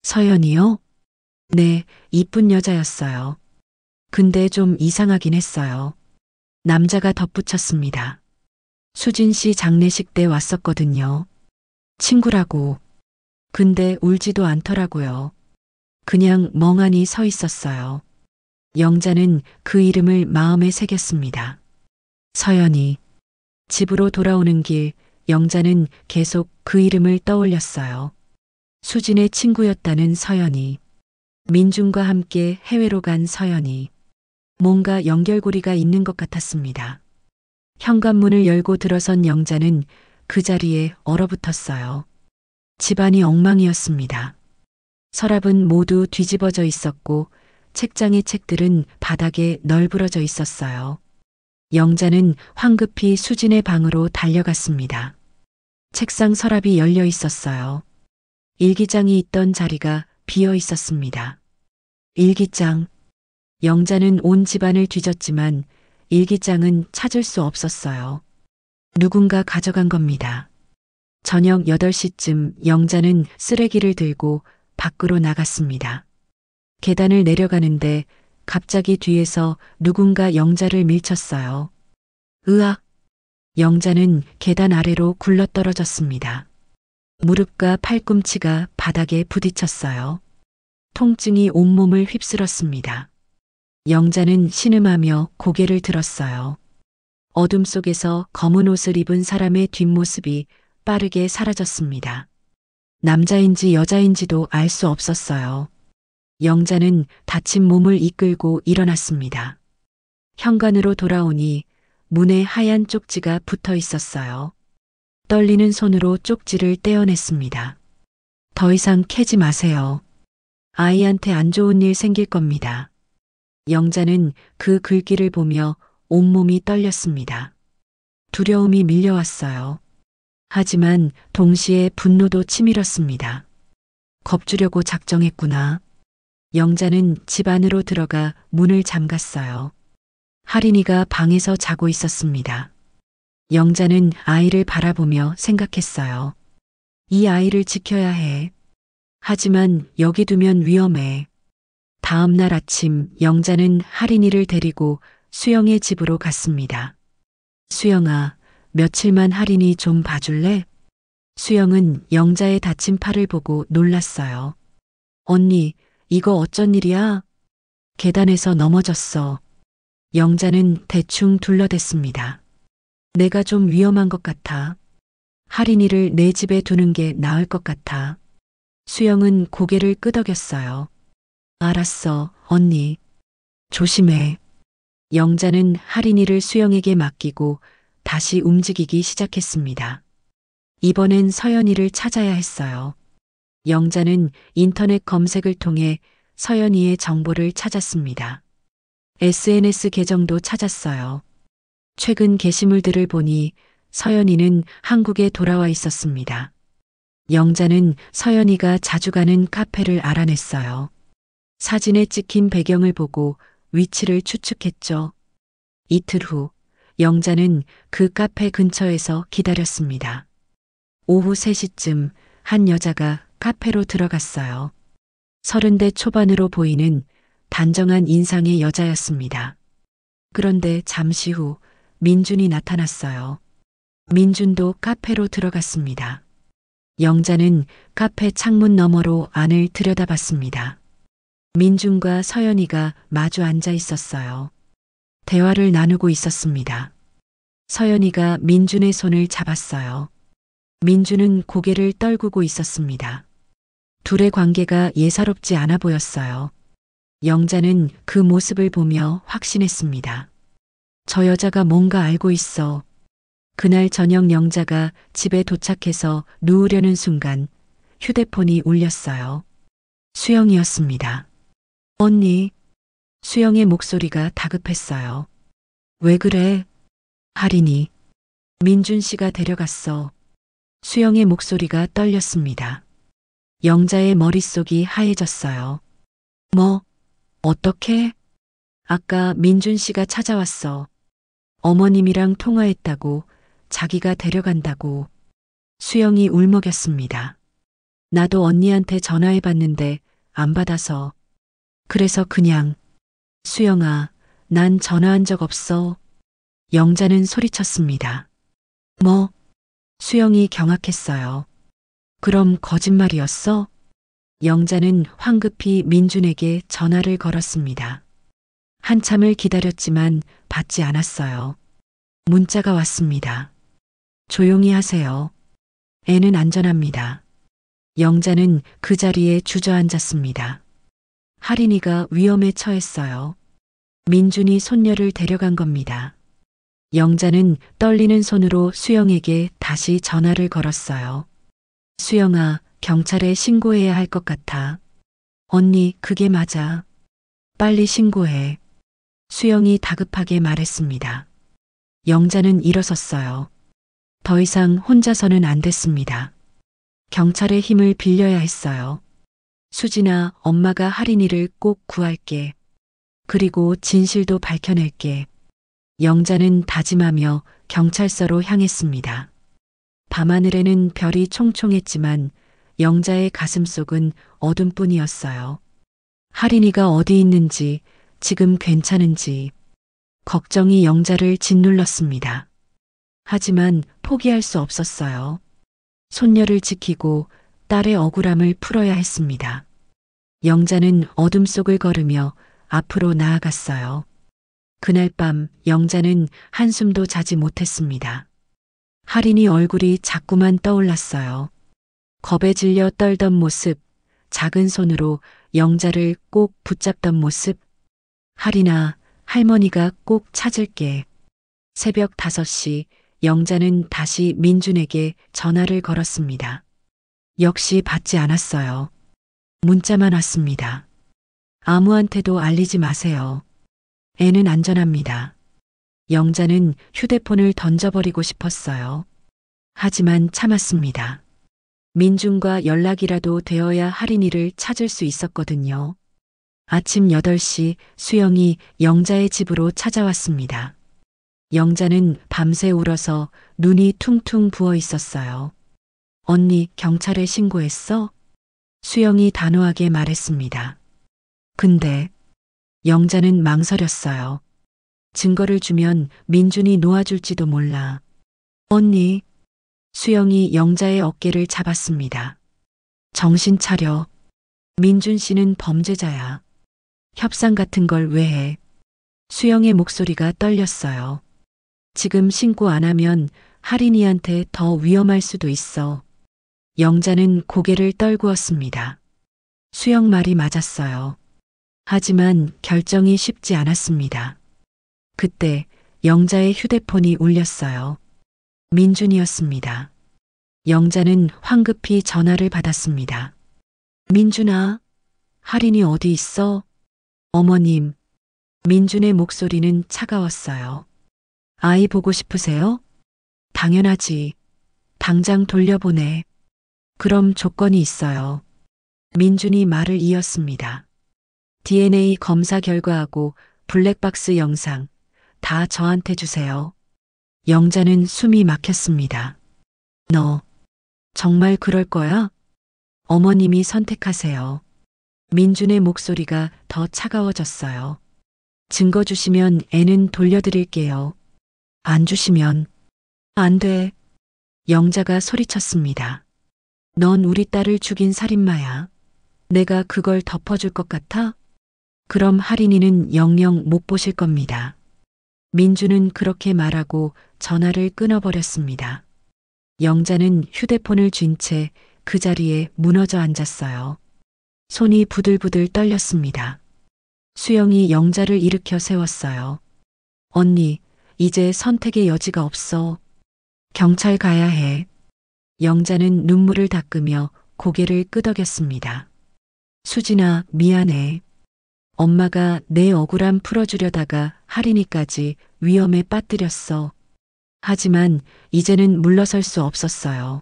A: 서연이요? 네, 이쁜 여자였어요. 근데 좀 이상하긴 했어요. 남자가 덧붙였습니다. 수진 씨 장례식 때 왔었거든요. 친구라고. 근데 울지도 않더라고요. 그냥 멍하니 서 있었어요. 영자는 그 이름을 마음에 새겼습니다. 서연이. 집으로 돌아오는 길, 영자는 계속 그 이름을 떠올렸어요. 수진의 친구였다는 서연이. 민준과 함께 해외로 간 서연이. 뭔가 연결고리가 있는 것 같았습니다. 현관문을 열고 들어선 영자는 그 자리에 얼어붙었어요. 집안이 엉망이었습니다. 서랍은 모두 뒤집어져 있었고 책장의 책들은 바닥에 널브러져 있었어요. 영자는 황급히 수진의 방으로 달려갔습니다. 책상 서랍이 열려 있었어요. 일기장이 있던 자리가 비어 있었습니다. 일기장. 영자는 온 집안을 뒤졌지만 일기장은 찾을 수 없었어요. 누군가 가져간 겁니다. 저녁 8시쯤 영자는 쓰레기를 들고 밖으로 나갔습니다. 계단을 내려가는데 갑자기 뒤에서 누군가 영자를 밀쳤어요. 으악! 영자는 계단 아래로 굴러떨어졌습니다. 무릎과 팔꿈치가 바닥에 부딪혔어요. 통증이 온몸을 휩쓸었습니다. 영자는 신음하며 고개를 들었어요. 어둠 속에서 검은 옷을 입은 사람의 뒷모습이 빠르게 사라졌습니다. 남자인지 여자인지도 알 수 없었어요. 영자는 다친 몸을 이끌고 일어났습니다. 현관으로 돌아오니 문에 하얀 쪽지가 붙어 있었어요. 떨리는 손으로 쪽지를 떼어냈습니다. 더 이상 캐지 마세요. 아이한테 안 좋은 일 생길 겁니다. 영자는 그 글귀를 보며 온몸이 떨렸습니다. 두려움이 밀려왔어요. 하지만 동시에 분노도 치밀었습니다. 겁주려고 작정했구나. 영자는 집 안으로 들어가 문을 잠갔어요. 할인이가 방에서 자고 있었습니다. 영자는 아이를 바라보며 생각했어요. 이 아이를 지켜야 해. 하지만 여기 두면 위험해. 다음 날 아침 영자는 할인이를 데리고 수영의 집으로 갔습니다. 수영아, 며칠만 할인이 좀 봐줄래? 수영은 영자의 다친 팔을 보고 놀랐어요. 언니, 이거 어쩐 일이야? 계단에서 넘어졌어. 영자는 대충 둘러댔습니다. 내가 좀 위험한 것 같아. 할인이를 내 집에 두는 게 나을 것 같아. 수영은 고개를 끄덕였어요. 알았어, 언니. 조심해. 영자는 할인이를 수영에게 맡기고 다시 움직이기 시작했습니다. 이번엔 서연이를 찾아야 했어요. 영자는 인터넷 검색을 통해 서연이의 정보를 찾았습니다. SNS 계정도 찾았어요. 최근 게시물들을 보니 서연이는 한국에 돌아와 있었습니다. 영자는 서연이가 자주 가는 카페를 알아냈어요. 사진에 찍힌 배경을 보고 위치를 추측했죠. 이틀 후, 영자는 그 카페 근처에서 기다렸습니다. 오후 3시쯤 한 여자가 카페로 들어갔어요. 30대 초반으로 보이는 단정한 인상의 여자였습니다. 그런데 잠시 후 민준이 나타났어요. 민준도 카페로 들어갔습니다. 영자는 카페 창문 너머로 안을 들여다봤습니다. 민준과 서연이가 마주 앉아 있었어요. 대화를 나누고 있었습니다. 서연이가 민준의 손을 잡았어요. 민준은 고개를 떨구고 있었습니다. 둘의 관계가 예사롭지 않아 보였어요. 영자는 그 모습을 보며 확신했습니다. 저 여자가 뭔가 알고 있어. 그날 저녁 영자가 집에 도착해서 누우려는 순간 휴대폰이 울렸어요. 수영이었습니다. 언니. 수영의 목소리가 다급했어요. 왜 그래? 할인이. 민준 씨가 데려갔어. 수영의 목소리가 떨렸습니다. 영자의 머릿속이 하얘졌어요. 뭐? 어떻게? 아까 민준 씨가 찾아왔어. 어머님이랑 통화했다고, 자기가 데려간다고. 수영이 울먹였습니다. 나도 언니한테 전화해봤는데 안 받아서. 그래서 그냥. 수영아, 난 전화한 적 없어. 영자는 소리쳤습니다. 뭐? 수영이 경악했어요. 그럼 거짓말이었어? 영자는 황급히 민준에게 전화를 걸었습니다. 한참을 기다렸지만 받지 않았어요. 문자가 왔습니다. 조용히 하세요. 애는 안전합니다. 영자는 그 자리에 주저앉았습니다. 할인이가 위험에 처했어요. 민준이 손녀를 데려간 겁니다. 영자는 떨리는 손으로 수영에게 다시 전화를 걸었어요. 수영아, 경찰에 신고해야 할 것 같아. 언니, 그게 맞아. 빨리 신고해. 수영이 다급하게 말했습니다. 영자는 일어섰어요. 더 이상 혼자서는 안 됐습니다. 경찰의 힘을 빌려야 했어요. 수진아, 엄마가 할인이를 꼭 구할게. 그리고 진실도 밝혀낼게. 영자는 다짐하며 경찰서로 향했습니다. 밤하늘에는 별이 총총했지만 영자의 가슴속은 어둠뿐이었어요. 할인이가 어디 있는지, 지금 괜찮은지, 걱정이 영자를 짓눌렀습니다. 하지만 포기할 수 없었어요. 손녀를 지키고 딸의 억울함을 풀어야 했습니다. 영자는 어둠 속을 걸으며 앞으로 나아갔어요. 그날 밤 영자는 한숨도 자지 못했습니다. 할인이 얼굴이 자꾸만 떠올랐어요. 겁에 질려 떨던 모습, 작은 손으로 영자를 꼭 붙잡던 모습. 할인아, 할머니가 꼭 찾을게. 새벽 5시 영자는 다시 민준에게 전화를 걸었습니다. 역시 받지 않았어요. 문자만 왔습니다. 아무한테도 알리지 마세요. 애는 안전합니다. 영자는 휴대폰을 던져버리고 싶었어요. 하지만 참았습니다. 민준과 연락이라도 되어야 할인이를 찾을 수 있었거든요. 아침 8시 수영이 영자의 집으로 찾아왔습니다. 영자는 밤새 울어서 눈이 퉁퉁 부어 있었어요. 언니, 경찰에 신고했어? 수영이 단호하게 말했습니다. 근데 영자는 망설였어요. 증거를 주면 민준이 놓아줄지도 몰라. 언니, 수영이 영자의 어깨를 잡았습니다. 정신 차려. 민준 씨는 범죄자야. 협상 같은 걸 왜 해? 수영의 목소리가 떨렸어요. 지금 신고 안 하면 할인이한테 더 위험할 수도 있어. 영자는 고개를 떨구었습니다. 수영 말이 맞았어요. 하지만 결정이 쉽지 않았습니다. 그때 영자의 휴대폰이 울렸어요. 민준이었습니다. 영자는 황급히 전화를 받았습니다. 민준아, 할인이 어디 있어? 어머님. 민준의 목소리는 차가웠어요. 아이 보고 싶으세요? 당연하지. 당장 돌려보내. 그럼 조건이 있어요. 민준이 말을 이었습니다. DNA 검사 결과하고 블랙박스 영상 다 저한테 주세요. 영자는 숨이 막혔습니다. 너 정말 그럴 거야? 어머님이 선택하세요. 민준의 목소리가 더 차가워졌어요. 증거 주시면 애는 돌려드릴게요. 안 주시면 안 돼. 영자가 소리쳤습니다. 넌 우리 딸을 죽인 살인마야. 내가 그걸 덮어줄 것 같아? 그럼 할인이는 영영 못 보실 겁니다. 민주는 그렇게 말하고 전화를 끊어버렸습니다. 영자는 휴대폰을 쥔 채 그 자리에 무너져 앉았어요. 손이 부들부들 떨렸습니다. 수영이 영자를 일으켜 세웠어요. 언니, 이제 선택의 여지가 없어. 경찰 가야 해. 영자는 눈물을 닦으며 고개를 끄덕였습니다. 수진아, 미안해. 엄마가 내 억울함 풀어주려다가 할인이까지 위험에 빠뜨렸어. 하지만 이제는 물러설 수 없었어요.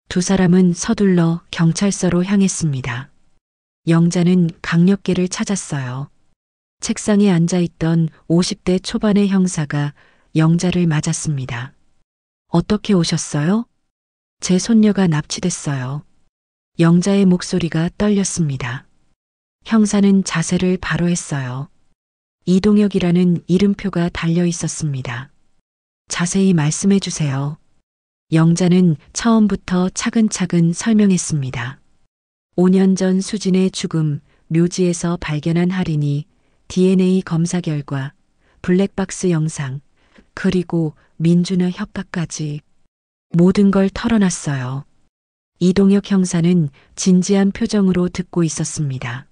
A: 두 사람은 서둘러 경찰서로 향했습니다. 영자는 강력계를 찾았어요. 책상에 앉아있던 50대 초반의 형사가 영자를 맞았습니다. 어떻게 오셨어요? 제 손녀가 납치됐어요. 영자의 목소리가 떨렸습니다. 형사는 자세를 바로 했어요. 이동혁이라는 이름표가 달려 있었습니다. 자세히 말씀해 주세요. 영자는 처음부터 차근차근 설명했습니다. 5년 전 수진의 죽음, 묘지에서 발견한 할인이 DNA 검사 결과, 블랙박스 영상, 그리고 민준의 협박까지 모든 걸 털어놨어요. 이동혁 형사는 진지한 표정으로 듣고 있었습니다.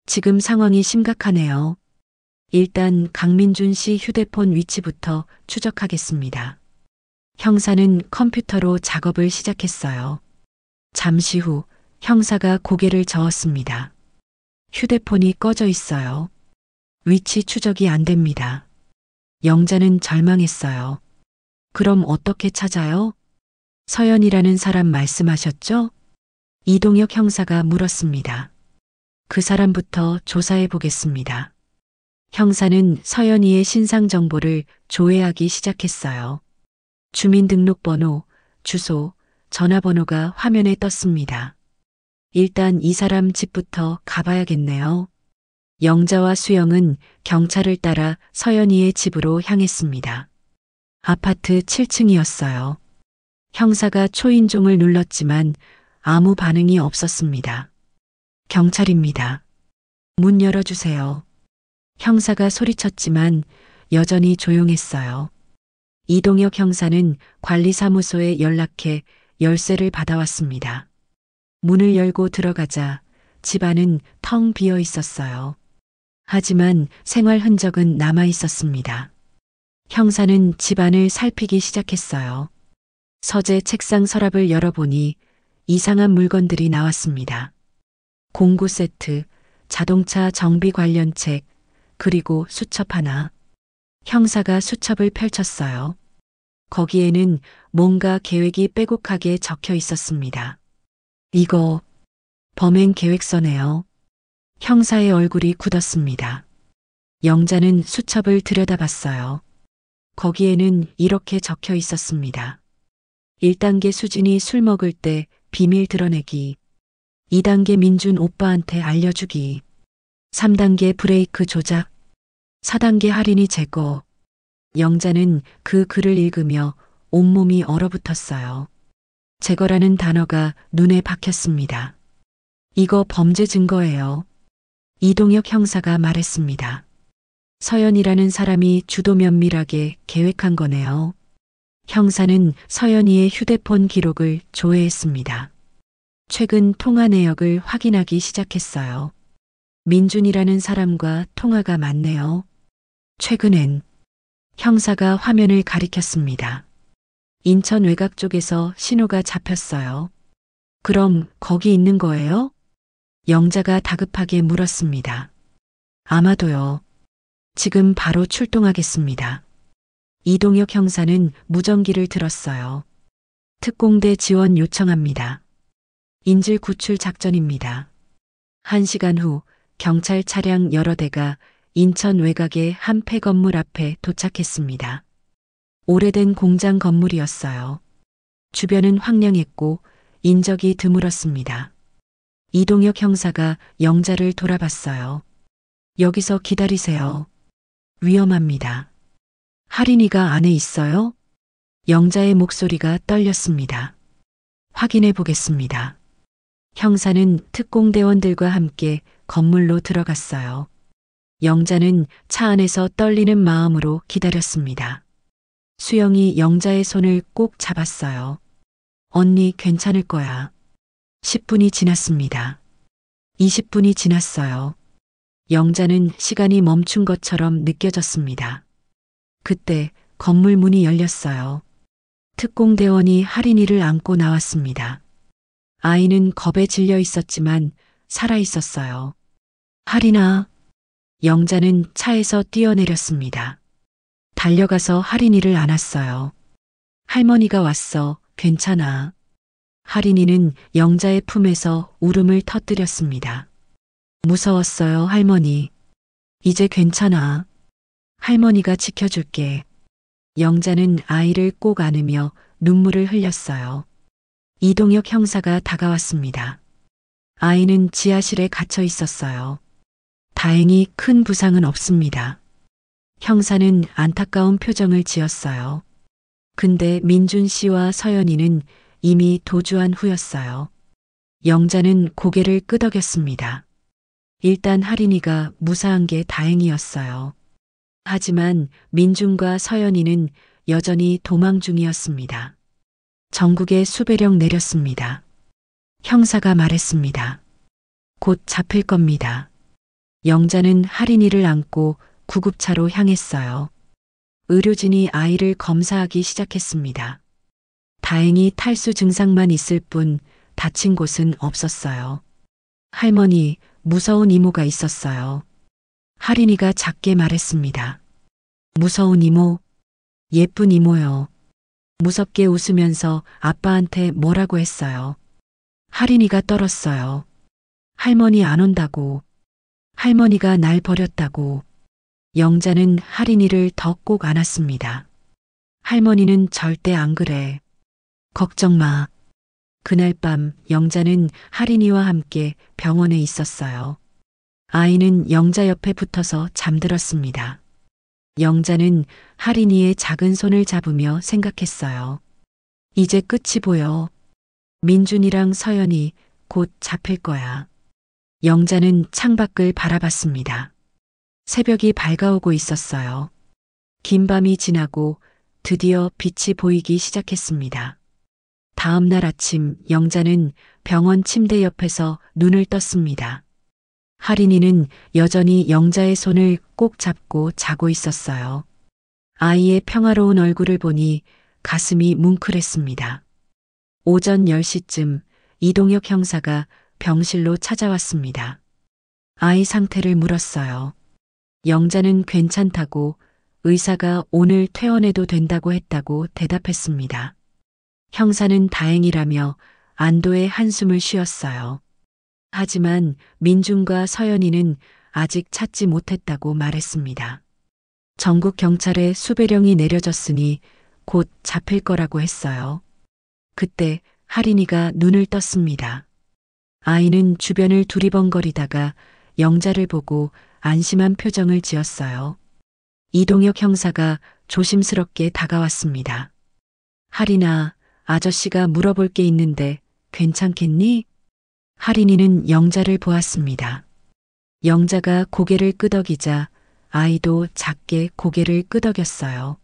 A: 지금 상황이 심각하네요. 일단 강민준 씨 휴대폰 위치부터 추적하겠습니다. 형사는 컴퓨터로 작업을 시작했어요. 잠시 후 형사가 고개를 저었습니다. 휴대폰이 꺼져 있어요. 위치 추적이 안 됩니다. 영자는 절망했어요. 그럼 어떻게 찾아요? 서연이라는 사람 말씀하셨죠? 이동혁 형사가 물었습니다. 그 사람부터 조사해 보겠습니다. 형사는 서연이의 신상 정보를 조회하기 시작했어요. 주민등록번호, 주소, 전화번호가 화면에 떴습니다. 일단 이 사람 집부터 가봐야겠네요. 영자와 수영은 경찰을 따라 서연이의 집으로 향했습니다. 아파트 7층이었어요. 형사가 초인종을 눌렀지만 아무 반응이 없었습니다. 경찰입니다. 문 열어주세요. 형사가 소리쳤지만 여전히 조용했어요. 이동혁 형사는 관리사무소에 연락해 열쇠를 받아왔습니다. 문을 열고 들어가자 집안은 텅 비어 있었어요. 하지만 생활 흔적은 남아 있었습니다. 형사는 집안을 살피기 시작했어요. 서재 책상 서랍을 열어보니 이상한 물건들이 나왔습니다. 공구 세트, 자동차 정비 관련 책, 그리고 수첩 하나. 형사가 수첩을 펼쳤어요. 거기에는 뭔가 계획이 빼곡하게 적혀 있었습니다. 이거 범행 계획서네요. 형사의 얼굴이 굳었습니다. 영자는 수첩을 들여다봤어요. 거기에는 이렇게 적혀 있었습니다. 1단계 수진이 술 먹을 때 비밀 드러내기. 2단계 민준 오빠한테 알려주기. 3단계 브레이크 조작. 4단계 할인이 제거. 영자는 그 글을 읽으며 온몸이 얼어붙었어요. 제거라는 단어가 눈에 박혔습니다. 이거 범죄 증거예요. 이동혁 형사가 말했습니다. 서연이라는 사람이 주도 면밀하게 계획한 거네요. 형사는 서연이의 휴대폰 기록을 조회했습니다. 최근 통화 내역을 확인하기 시작했어요. 민준이라는 사람과 통화가 많네요. 최근엔 형사가 화면을 가리켰습니다. 인천 외곽 쪽에서 신호가 잡혔어요. 그럼 거기 있는 거예요? 영자가 다급하게 물었습니다. 아마도요. 지금 바로 출동하겠습니다. 이동혁 형사는 무전기를 들었어요. 특공대 지원 요청합니다. 인질 구출 작전입니다. 1시간 후 경찰 차량 여러 대가 인천 외곽의 한 폐건물 앞에 도착했습니다. 오래된 공장 건물이었어요. 주변은 황량했고 인적이 드물었습니다. 이동혁 형사가 영자를 돌아봤어요. 여기서 기다리세요. 위험합니다. 할인이가 안에 있어요? 영자의 목소리가 떨렸습니다. 확인해 보겠습니다. 형사는 특공대원들과 함께 건물로 들어갔어요. 영자는 차 안에서 떨리는 마음으로 기다렸습니다. 수영이 영자의 손을 꼭 잡았어요. 언니 괜찮을 거야. 10분이 지났습니다. 20분이 지났어요. 영자는 시간이 멈춘 것처럼 느껴졌습니다. 그때 건물 문이 열렸어요. 특공대원이 할인이를 안고 나왔습니다. 아이는 겁에 질려 있었지만 살아 있었어요. 할인아. 영자는 차에서 뛰어내렸습니다. 달려가서 할인이를 안았어요. 할머니가 왔어. 괜찮아. 할인이는 영자의 품에서 울음을 터뜨렸습니다. 무서웠어요, 할머니. 이제 괜찮아. 할머니가 지켜줄게. 영자는 아이를 꼭 안으며 눈물을 흘렸어요. 이동혁 형사가 다가왔습니다. 아이는 지하실에 갇혀 있었어요. 다행히 큰 부상은 없습니다. 형사는 안타까운 표정을 지었어요. 근데 민준 씨와 서연이는 이미 도주한 후였어요. 영자는 고개를 끄덕였습니다. 일단 할인이가 무사한 게 다행이었어요. 하지만 민준과 서연이는 여전히 도망 중이었습니다. 전국에 수배령 내렸습니다. 형사가 말했습니다. 곧 잡힐 겁니다. 영자는 할인이를 안고 구급차로 향했어요. 의료진이 아이를 검사하기 시작했습니다. 다행히 탈수 증상만 있을 뿐 다친 곳은 없었어요. 할머니, 무서운 이모가 있었어요. 할인이가 작게 말했습니다. 무서운 이모? 예쁜 이모요. 무섭게 웃으면서 아빠한테 뭐라고 했어요. 할인이가 떨었어요. 할머니 안 온다고. 할머니가 날 버렸다고. 영자는 할인이를 더 꼭 안았습니다. 할머니는 절대 안 그래. 걱정 마. 그날 밤 영자는 할인이와 함께 병원에 있었어요. 아이는 영자 옆에 붙어서 잠들었습니다. 영자는 할인이의 작은 손을 잡으며 생각했어요. 이제 끝이 보여. 민준이랑 서연이 곧 잡힐 거야. 영자는 창밖을 바라봤습니다. 새벽이 밝아오고 있었어요. 긴 밤이 지나고 드디어 빛이 보이기 시작했습니다. 다음 날 아침 영자는 병원 침대 옆에서 눈을 떴습니다. 할인이는 여전히 영자의 손을 꼭 잡고 자고 있었어요. 아이의 평화로운 얼굴을 보니 가슴이 뭉클했습니다. 오전 10시쯤 이동혁 형사가 병실로 찾아왔습니다. 아이 상태를 물었어요. 영자는 괜찮다고 의사가 오늘 퇴원해도 된다고 했다고 대답했습니다. 형사는 다행이라며 안도의 한숨을 쉬었어요. 하지만 민준과 서연이는 아직 찾지 못했다고 말했습니다. 전국 경찰에 수배령이 내려졌으니 곧 잡힐 거라고 했어요. 그때 할인이가 눈을 떴습니다. 아이는 주변을 두리번거리다가 영자를 보고 안심한 표정을 지었어요. 이동혁 형사가 조심스럽게 다가왔습니다. 할인아, 아저씨가 물어볼 게 있는데 괜찮겠니? 할인이는 영자를 보았습니다. 영자가 고개를 끄덕이자 아이도 작게 고개를 끄덕였어요.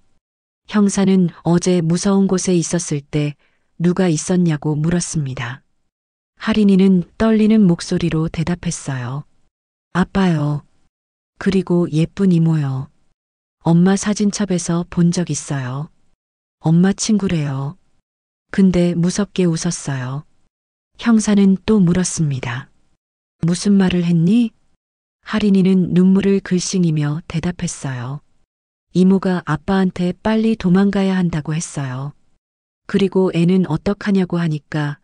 A: 형사는 어제 무서운 곳에 있었을 때 누가 있었냐고 물었습니다. 할인이는 떨리는 목소리로 대답했어요. 아빠요. 그리고 예쁜 이모요. 엄마 사진첩에서 본 적 있어요. 엄마 친구래요. 근데 무섭게 웃었어요. 형사는 또 물었습니다. 무슨 말을 했니? 할인이는 눈물을 글썽이며 대답했어요. 이모가 아빠한테 빨리 도망가야 한다고 했어요. 그리고 애는 어떡하냐고 하니까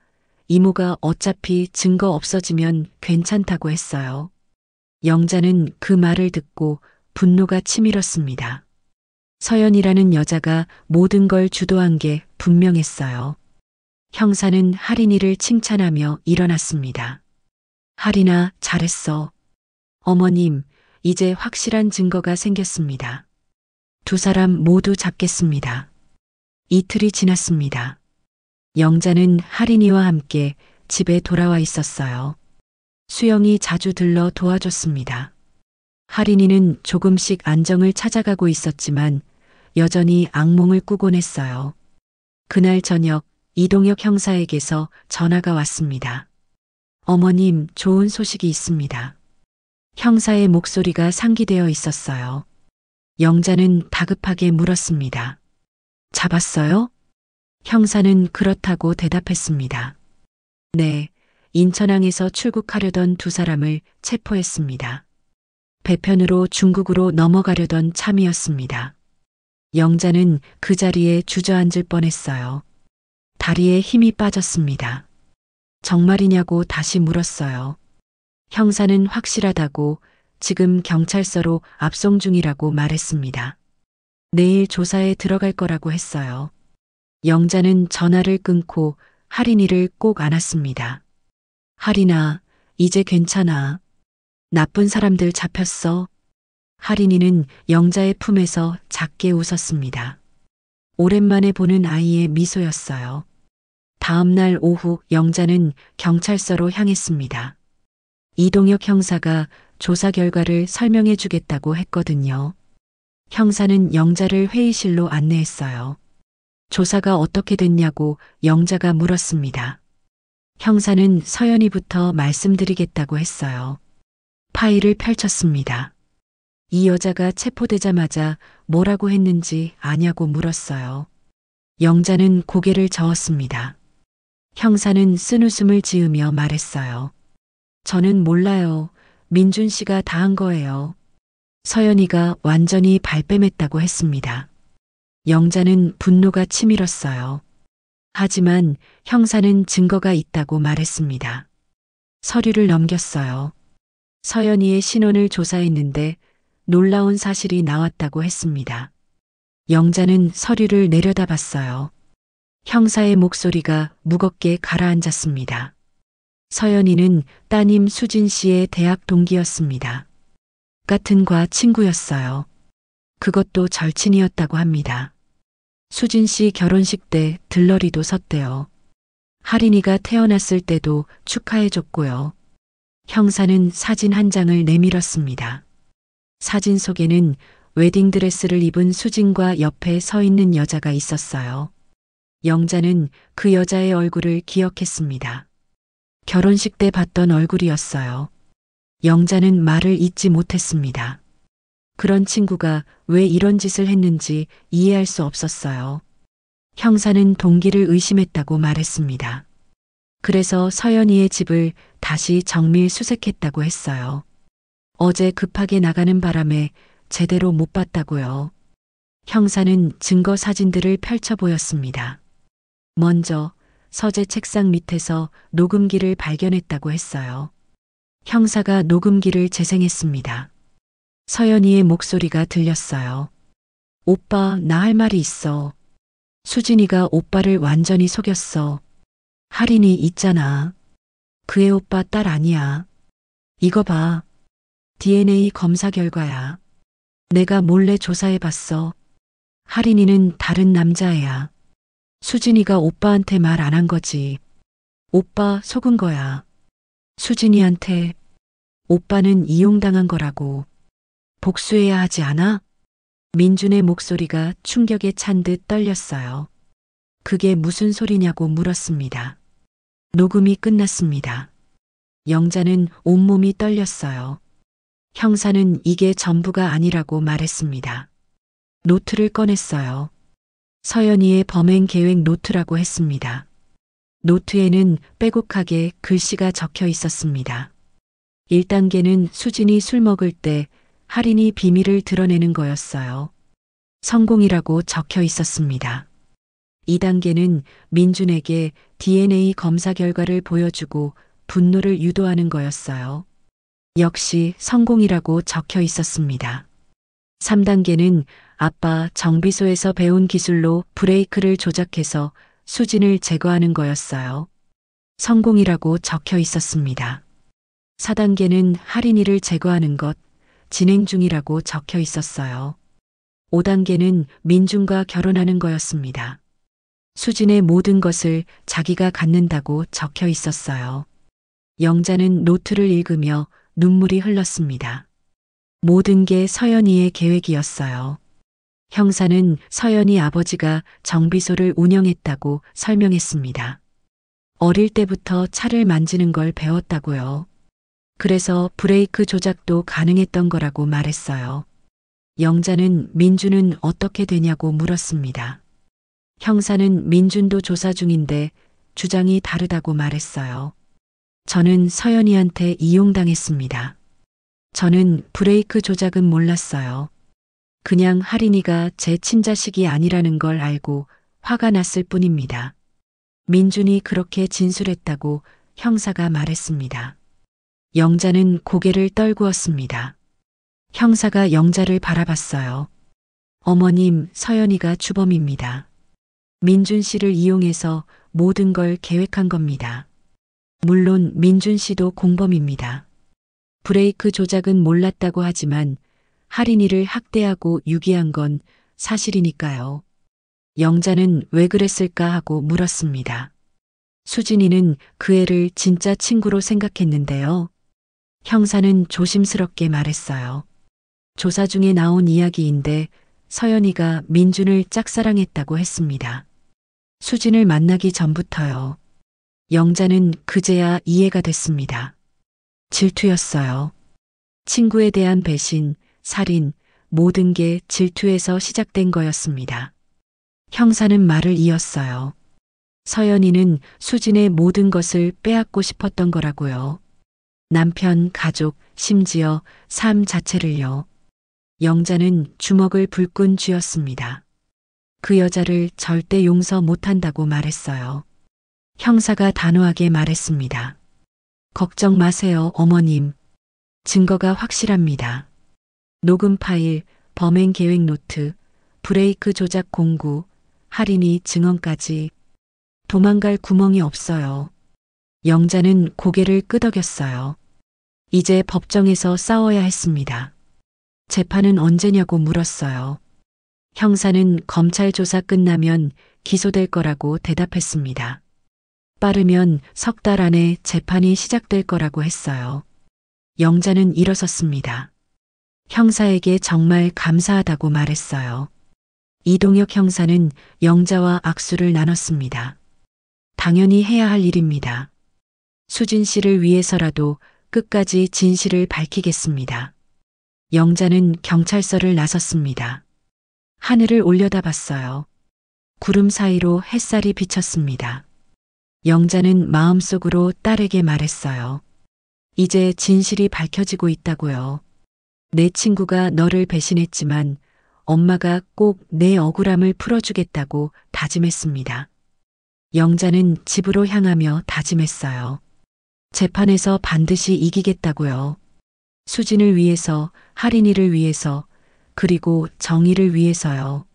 A: 이모가 어차피 증거 없어지면 괜찮다고 했어요. 영자는 그 말을 듣고 분노가 치밀었습니다. 서연이라는 여자가 모든 걸 주도한 게 분명했어요. 형사는 할인이를 칭찬하며 일어났습니다. 할인아, 잘했어. 어머님, 이제 확실한 증거가 생겼습니다. 두 사람 모두 잡겠습니다. 이틀이 지났습니다. 영자는 할인이와 함께 집에 돌아와 있었어요. 수영이 자주 들러 도와줬습니다. 할인이는 조금씩 안정을 찾아가고 있었지만 여전히 악몽을 꾸곤 했어요. 그날 저녁 이동혁 형사에게서 전화가 왔습니다. 어머님, 좋은 소식이 있습니다. 형사의 목소리가 상기되어 있었어요. 영자는 다급하게 물었습니다. 잡았어요? 형사는 그렇다고 대답했습니다. 네, 인천항에서 출국하려던 두 사람을 체포했습니다. 배편으로 중국으로 넘어가려던 참이었습니다. 영자는 그 자리에 주저앉을 뻔했어요. 다리에 힘이 빠졌습니다. 정말이냐고 다시 물었어요. 형사는 확실하다고 지금 경찰서로 압송 중이라고 말했습니다. 내일 조사에 들어갈 거라고 했어요. 영자는 전화를 끊고 할인이를 꼭 안았습니다. 할인아, 이제 괜찮아. 나쁜 사람들 잡혔어. 할인이는 영자의 품에서 작게 웃었습니다. 오랜만에 보는 아이의 미소였어요. 다음 날 오후 영자는 경찰서로 향했습니다. 이동혁 형사가 조사 결과를 설명해 주겠다고 했거든요. 형사는 영자를 회의실로 안내했어요. 조사가 어떻게 됐냐고 영자가 물었습니다. 형사는 서연이부터 말씀드리겠다고 했어요. 파일을 펼쳤습니다. 이 여자가 체포되자마자 뭐라고 했는지 아냐고 물었어요. 영자는 고개를 저었습니다. 형사는 쓴웃음을 지으며 말했어요. 저는 몰라요. 민준 씨가 다 한 거예요. 서연이가 완전히 발뺌했다고 했습니다. 영자는 분노가 치밀었어요. 하지만 형사는 증거가 있다고 말했습니다. 서류를 넘겼어요. 서연이의 신원을 조사했는데 놀라운 사실이 나왔다고 했습니다. 영자는 서류를 내려다봤어요. 형사의 목소리가 무겁게 가라앉았습니다. 서연이는 따님 수진 씨의 대학 동기였습니다. 같은 과 친구였어요. 그것도 절친이었다고 합니다. 수진 씨 결혼식 때 들러리도 섰대요. 할인이가 태어났을 때도 축하해줬고요. 형사는 사진 한 장을 내밀었습니다. 사진 속에는 웨딩드레스를 입은 수진과 옆에 서 있는 여자가 있었어요. 영자는 그 여자의 얼굴을 기억했습니다. 결혼식 때 봤던 얼굴이었어요. 영자는 말을 잇지 못했습니다. 그런 친구가 왜 이런 짓을 했는지 이해할 수 없었어요. 형사는 동기를 의심했다고 말했습니다. 그래서 서연이의 집을 다시 정밀 수색했다고 했어요. 어제 급하게 나가는 바람에 제대로 못 봤다고요. 형사는 증거 사진들을 펼쳐 보였습니다. 먼저 서재 책상 밑에서 녹음기를 발견했다고 했어요. 형사가 녹음기를 재생했습니다. 서연이의 목소리가 들렸어요. 오빠, 나 할 말이 있어. 수진이가 오빠를 완전히 속였어. 할인이 있잖아. 그 애 오빠 딸 아니야. 이거 봐. DNA 검사 결과야. 내가 몰래 조사해봤어. 할인이는 다른 남자애야. 수진이가 오빠한테 말 안 한 거지. 오빠 속은 거야. 수진이한테 오빠는 이용당한 거라고. 복수해야 하지 않아? 민준의 목소리가 충격에 찬 듯 떨렸어요. 그게 무슨 소리냐고 물었습니다. 녹음이 끝났습니다. 영자는 온몸이 떨렸어요. 형사는 이게 전부가 아니라고 말했습니다. 노트를 꺼냈어요. 서연이의 범행 계획 노트라고 했습니다. 노트에는 빼곡하게 글씨가 적혀 있었습니다. 1단계는 수진이 술 먹을 때 할인이 비밀을 드러내는 거였어요. 성공이라고 적혀 있었습니다. 2단계는 민준에게 DNA 검사 결과를 보여주고 분노를 유도하는 거였어요. 역시 성공이라고 적혀 있었습니다. 3단계는 아빠 정비소에서 배운 기술로 브레이크를 조작해서 수진을 제거하는 거였어요. 성공이라고 적혀 있었습니다. 4단계는 할인이를 제거하는 것, 진행 중이라고 적혀 있었어요. 5단계는 민준과 결혼하는 거였습니다. 수진의 모든 것을 자기가 갖는다고 적혀 있었어요. 영자는 노트를 읽으며 눈물이 흘렀습니다. 모든 게 서연이의 계획이었어요. 형사는 서연이 아버지가 정비소를 운영했다고 설명했습니다. 어릴 때부터 차를 만지는 걸 배웠다고요. 그래서 브레이크 조작도 가능했던 거라고 말했어요. 영자는 민준은 어떻게 되냐고 물었습니다. 형사는 민준도 조사 중인데 주장이 다르다고 말했어요. 저는 서연이한테 이용당했습니다. 저는 브레이크 조작은 몰랐어요. 그냥 할인이가 제 친자식이 아니라는 걸 알고 화가 났을 뿐입니다. 민준이 그렇게 진술했다고 형사가 말했습니다. 영자는 고개를 떨구었습니다. 형사가 영자를 바라봤어요. 어머님, 서연이가 주범입니다. 민준 씨를 이용해서 모든 걸 계획한 겁니다. 물론 민준 씨도 공범입니다. 브레이크 조작은 몰랐다고 하지만 할인이를 학대하고 유기한 건 사실이니까요. 영자는 왜 그랬을까 하고 물었습니다. 수진이는 그 애를 진짜 친구로 생각했는데요. 형사는 조심스럽게 말했어요. 조사 중에 나온 이야기인데 서연이가 민준을 짝사랑했다고 했습니다. 수진을 만나기 전부터요. 영자는 그제야 이해가 됐습니다. 질투였어요. 친구에 대한 배신, 살인, 모든 게 질투에서 시작된 거였습니다. 형사는 말을 이었어요. 서연이는 수진의 모든 것을 빼앗고 싶었던 거라고요. 남편, 가족, 심지어 삶 자체를요. 영자는 주먹을 불끈 쥐었습니다. 그 여자를 절대 용서 못한다고 말했어요. 형사가 단호하게 말했습니다. 걱정 마세요, 어머님. 증거가 확실합니다. 녹음 파일, 범행 계획 노트, 브레이크 조작 공구, 할인이 증언까지 도망갈 구멍이 없어요. 영자는 고개를 끄덕였어요. 이제 법정에서 싸워야 했습니다. 재판은 언제냐고 물었어요. 형사는 검찰 조사 끝나면 기소될 거라고 대답했습니다. 빠르면 석 달 안에 재판이 시작될 거라고 했어요. 영자는 일어섰습니다. 형사에게 정말 감사하다고 말했어요. 이동혁 형사는 영자와 악수를 나눴습니다. 당연히 해야 할 일입니다. 수진 씨를 위해서라도 끝까지 진실을 밝히겠습니다. 영자는 경찰서를 나섰습니다. 하늘을 올려다봤어요. 구름 사이로 햇살이 비쳤습니다. 영자는 마음속으로 딸에게 말했어요. 이제 진실이 밝혀지고 있다고요. 내 친구가 너를 배신했지만 엄마가 꼭 내 억울함을 풀어주겠다고 다짐했습니다. 영자는 집으로 향하며 다짐했어요. 재판에서 반드시 이기겠다고요. 수진을 위해서, 할인이를 위해서, 그리고 정의를 위해서요.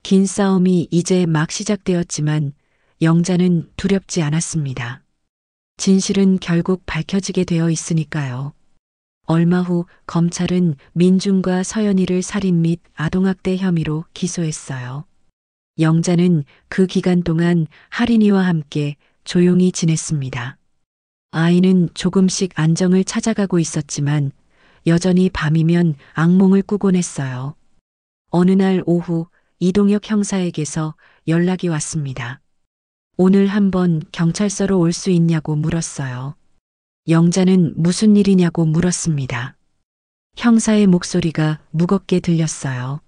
A: 긴 싸움이 이제 막 시작되었지만 영자는 두렵지 않았습니다. 진실은 결국 밝혀지게 되어 있으니까요. 얼마 후 검찰은 민준과 서연이를 살인 및 아동학대 혐의로 기소했어요. 영자는 그 기간 동안 할인이와 함께 조용히 지냈습니다. 아이는 조금씩 안정을 찾아가고 있었지만 여전히 밤이면 악몽을 꾸곤 했어요. 어느 날 오후 이동혁 형사에게서 연락이 왔습니다. 오늘 한번 경찰서로 올 수 있냐고 물었어요. 영자는 무슨 일이냐고 물었습니다. 형사의 목소리가 무겁게 들렸어요.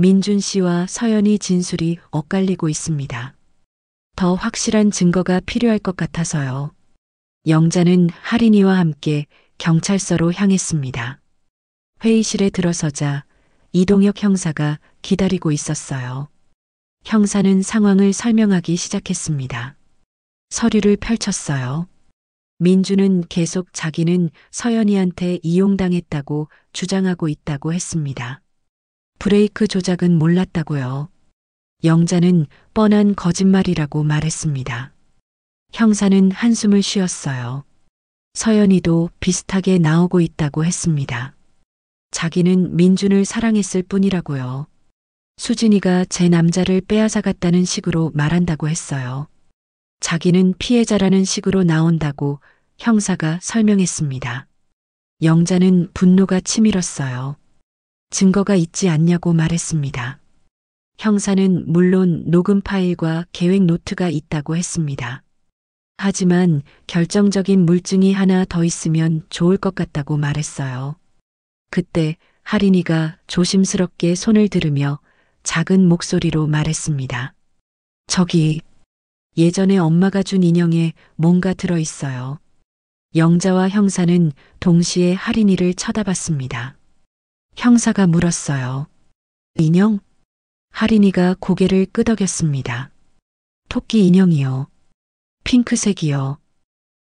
A: 민준 씨와 서연이 진술이 엇갈리고 있습니다. 더 확실한 증거가 필요할 것 같아서요. 영자는 할인이와 함께 경찰서로 향했습니다. 회의실에 들어서자 이동혁 형사가 기다리고 있었어요. 형사는 상황을 설명하기 시작했습니다. 서류를 펼쳤어요. 민주는 계속 자기는 서연이한테 이용당했다고 주장하고 있다고 했습니다. 브레이크 조작은 몰랐다고요. 영자는 뻔한 거짓말이라고 말했습니다. 형사는 한숨을 쉬었어요. 서연이도 비슷하게 나오고 있다고 했습니다. 자기는 민준을 사랑했을 뿐이라고요. 수진이가 제 남자를 빼앗아갔다는 식으로 말한다고 했어요. 자기는 피해자라는 식으로 나온다고 형사가 설명했습니다. 영자는 분노가 치밀었어요. 증거가 있지 않냐고 말했습니다. 형사는 물론 녹음 파일과 계획 노트가 있다고 했습니다. 하지만 결정적인 물증이 하나 더 있으면 좋을 것 같다고 말했어요. 그때 할인이가 조심스럽게 손을 들으며 작은 목소리로 말했습니다. 저기, 예전에 엄마가 준 인형에 뭔가 들어있어요. 영자와 형사는 동시에 할인이를 쳐다봤습니다. 형사가 물었어요. 인형? 할인이가 고개를 끄덕였습니다. 토끼 인형이요. 핑크색이요.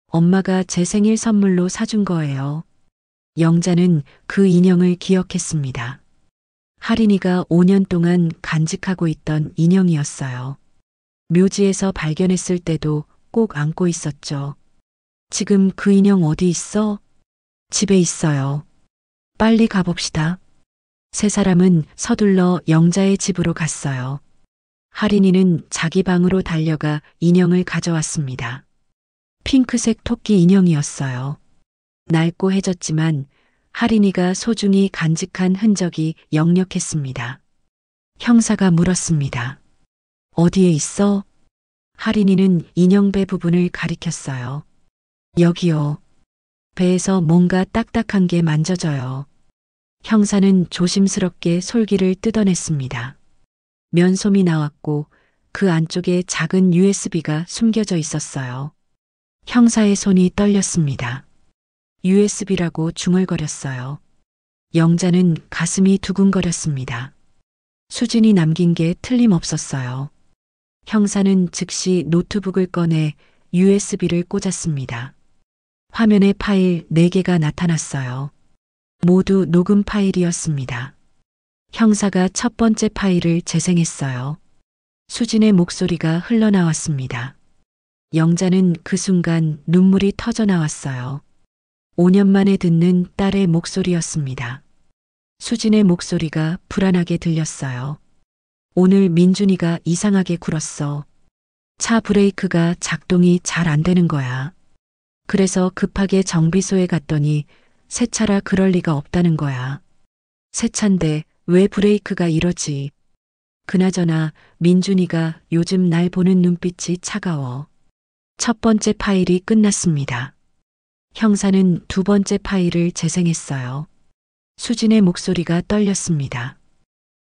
A: 엄마가 제 생일 선물로 사준 거예요. 영자는 그 인형을 기억했습니다. 할인이가 5년 동안 간직하고 있던 인형이었어요. 묘지에서 발견했을 때도 꼭 안고 있었죠. 지금 그 인형 어디 있어? 집에 있어요. 빨리 가봅시다. 세 사람은 서둘러 영자의 집으로 갔어요. 할인이는 자기 방으로 달려가 인형을 가져왔습니다. 핑크색 토끼 인형이었어요. 낡고 해졌지만 할인이가 소중히 간직한 흔적이 역력했습니다. 형사가 물었습니다. 어디에 있어? 할인이는 인형 배 부분을 가리켰어요. 여기요. 배에서 뭔가 딱딱한 게 만져져요. 형사는 조심스럽게 솔기를 뜯어냈습니다. 면솜이 나왔고 그 안쪽에 작은 USB가 숨겨져 있었어요. 형사의 손이 떨렸습니다. USB라고 중얼거렸어요. 영자는 가슴이 두근거렸습니다. 수진이 남긴 게 틀림없었어요. 형사는 즉시 노트북을 꺼내 USB를 꽂았습니다. 화면에 파일 4개가 나타났어요. 모두 녹음 파일이었습니다. 형사가 첫 번째 파일을 재생했어요. 수진의 목소리가 흘러나왔습니다. 영자는 그 순간 눈물이 터져 나왔어요. 5년 만에 듣는 딸의 목소리였습니다. 수진의 목소리가 불안하게 들렸어요. 오늘 민준이가 이상하게 굴었어. 차 브레이크가 작동이 잘 안 되는 거야. 그래서 급하게 정비소에 갔더니 새 차라 그럴 리가 없다는 거야. 새 차인데 왜 브레이크가 이러지? 그나저나 민준이가 요즘 날 보는 눈빛이 차가워. 첫 번째 파일이 끝났습니다. 형사는 두 번째 파일을 재생했어요. 수진의 목소리가 떨렸습니다.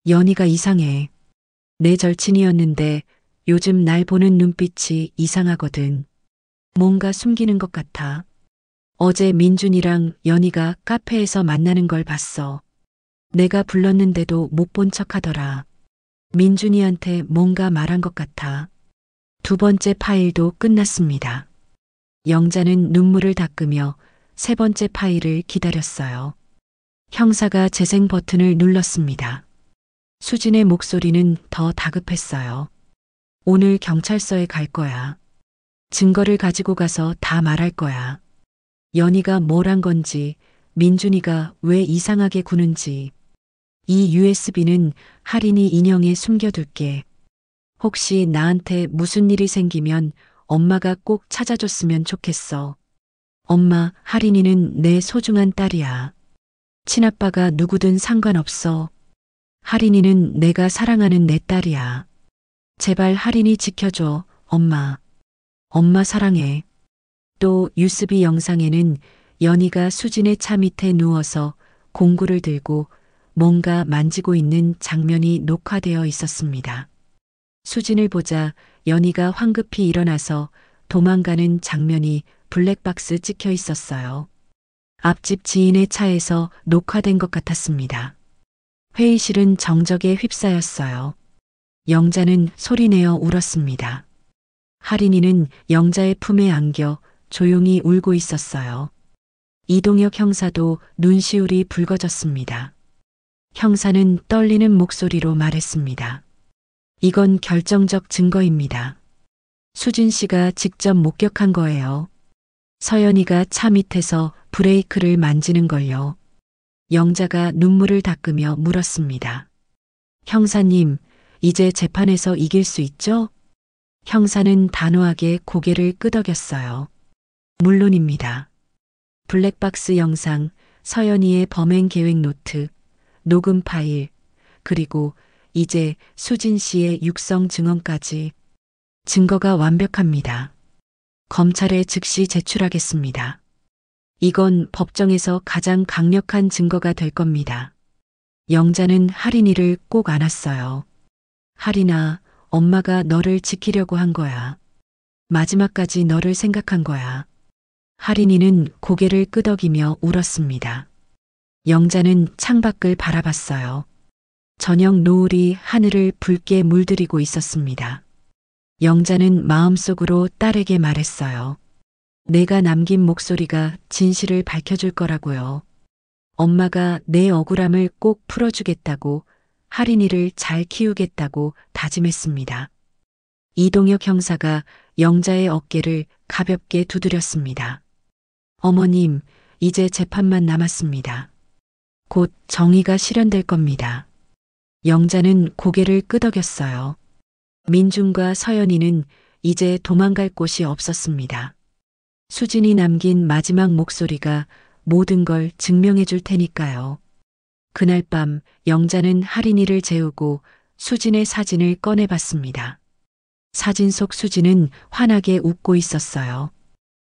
A: 연희가 이상해. 내 절친이었는데 요즘 날 보는 눈빛이 이상하거든. 뭔가 숨기는 것 같아. 어제 민준이랑 연희가 카페에서 만나는 걸 봤어. 내가 불렀는데도 못 본 척하더라. 민준이한테 뭔가 말한 것 같아. 두 번째 파일도 끝났습니다. 영자는 눈물을 닦으며 세 번째 파일을 기다렸어요. 형사가 재생 버튼을 눌렀습니다. 수진의 목소리는 더 다급했어요. 오늘 경찰서에 갈 거야. 증거를 가지고 가서 다 말할 거야. 연희가 뭘 한 건지, 민준이가 왜 이상하게 구는지. 이 USB는 할인이 인형에 숨겨둘게. 혹시 나한테 무슨 일이 생기면 엄마가 꼭 찾아줬으면 좋겠어. 엄마, 하린이는 내 소중한 딸이야. 친아빠가 누구든 상관없어. 하린이는 내가 사랑하는 내 딸이야. 제발 하린이 지켜줘, 엄마. 엄마 사랑해. 또 유스비 영상에는 연희가 수진의 차 밑에 누워서 공구를 들고 뭔가 만지고 있는 장면이 녹화되어 있었습니다. 수진을 보자 연희가 황급히 일어나서 도망가는 장면이 블랙박스 찍혀 있었어요. 앞집 지인의 차에서 녹화된 것 같았습니다. 회의실은 정적에 휩싸였어요. 영자는 소리내어 울었습니다. 하린이는 영자의 품에 안겨 조용히 울고 있었어요. 이동혁 형사도 눈시울이 붉어졌습니다. 형사는 떨리는 목소리로 말했습니다. 이건 결정적 증거입니다. 수진 씨가 직접 목격한 거예요. 서연이가 차 밑에서 브레이크를 만지는 걸요. 영자가 눈물을 닦으며 물었습니다. 형사님, 이제 재판에서 이길 수 있죠? 형사는 단호하게 고개를 끄덕였어요. 물론입니다. 블랙박스 영상, 서연이의 범행 계획 노트, 녹음 파일, 그리고 이제 수진 씨의 육성 증언까지 증거가 완벽합니다. 검찰에 즉시 제출하겠습니다. 이건 법정에서 가장 강력한 증거가 될 겁니다. 영자는 하린이를 꼭 안았어요. 하린아, 엄마가 너를 지키려고 한 거야. 마지막까지 너를 생각한 거야. 하린이는 고개를 끄덕이며 울었습니다. 영자는 창밖을 바라봤어요. 저녁 노을이 하늘을 붉게 물들이고 있었습니다. 영자는 마음속으로 딸에게 말했어요. 내가 남긴 목소리가 진실을 밝혀줄 거라고요. 엄마가 내 억울함을 꼭 풀어주겠다고, 하린이를 잘 키우겠다고 다짐했습니다. 이동혁 형사가 영자의 어깨를 가볍게 두드렸습니다. 어머님, 이제 재판만 남았습니다. 곧 정의가 실현될 겁니다. 영자는 고개를 끄덕였어요. 민준과 서연이는 이제 도망갈 곳이 없었습니다. 수진이 남긴 마지막 목소리가 모든 걸 증명해 줄 테니까요. 그날 밤 영자는 하린이를 재우고 수진의 사진을 꺼내봤습니다. 사진 속 수진은 환하게 웃고 있었어요.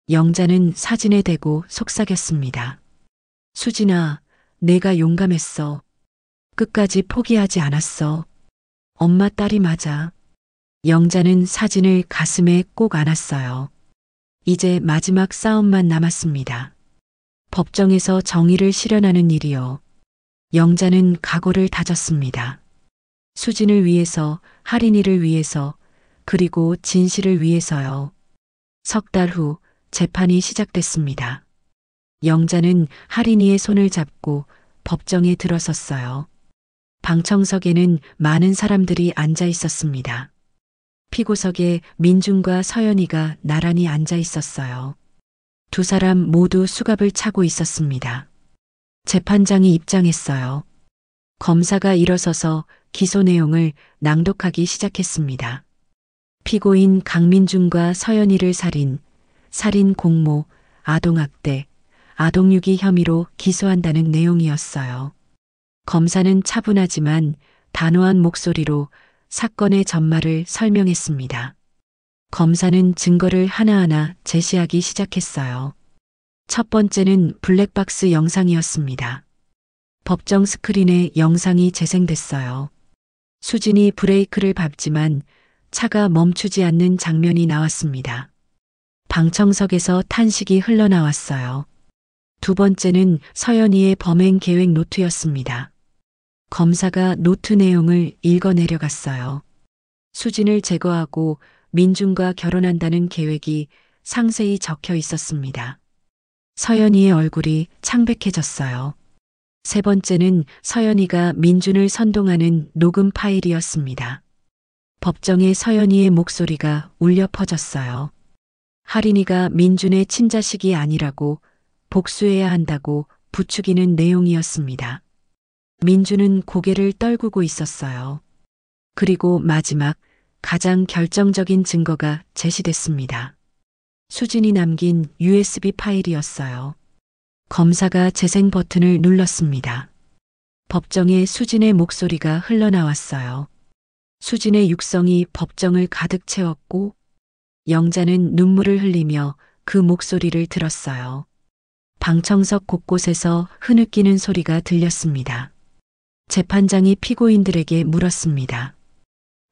A: 영자는 사진에 대고 속삭였습니다. 수진아, 내가 용감했어. 끝까지 포기하지 않았어. 엄마 딸이 맞아. 영자는 사진을 가슴에 꼭 안았어요. 이제 마지막 싸움만 남았습니다. 법정에서 정의를 실현하는 일이요. 영자는 각오를 다졌습니다. 수진을 위해서, 하린이를 위해서, 그리고 진실을 위해서요. 석 달 후 재판이 시작됐습니다. 영자는 하린이의 손을 잡고 법정에 들어섰어요. 방청석에는 많은 사람들이 앉아 있었습니다. 피고석에 민준과 서연이가 나란히 앉아 있었어요. 두 사람 모두 수갑을 차고 있었습니다. 재판장이 입장했어요. 검사가 일어서서 기소 내용을 낭독하기 시작했습니다. 피고인 강민준과 서연이를 살인 공모, 아동학대, 아동유기 혐의로 기소한다는 내용이었어요. 검사는 차분하지만 단호한 목소리로 사건의 전말을 설명했습니다. 검사는 증거를 하나하나 제시하기 시작했어요. 첫 번째는 블랙박스 영상이었습니다. 법정 스크린에 영상이 재생됐어요. 수진이 브레이크를 밟지만 차가 멈추지 않는 장면이 나왔습니다. 방청석에서 탄식이 흘러나왔어요. 두 번째는 서연이의 범행 계획 노트였습니다. 검사가 노트 내용을 읽어내려갔어요. 수진을 제거하고 민준과 결혼한다는 계획이 상세히 적혀 있었습니다. 서연이의 얼굴이 창백해졌어요. 세 번째는 서연이가 민준을 선동하는 녹음 파일이었습니다. 법정에 서연이의 목소리가 울려 퍼졌어요. 하린이가 민준의 친자식이 아니라고, 복수해야 한다고 부추기는 내용이었습니다. 민준은 고개를 떨구고 있었어요. 그리고 마지막 가장 결정적인 증거가 제시됐습니다. 수진이 남긴 USB 파일이었어요. 검사가 재생 버튼을 눌렀습니다. 법정에 수진의 목소리가 흘러나왔어요. 수진의 육성이 법정을 가득 채웠고 영자는 눈물을 흘리며 그 목소리를 들었어요. 방청석 곳곳에서 흐느끼는 소리가 들렸습니다. 재판장이 피고인들에게 물었습니다.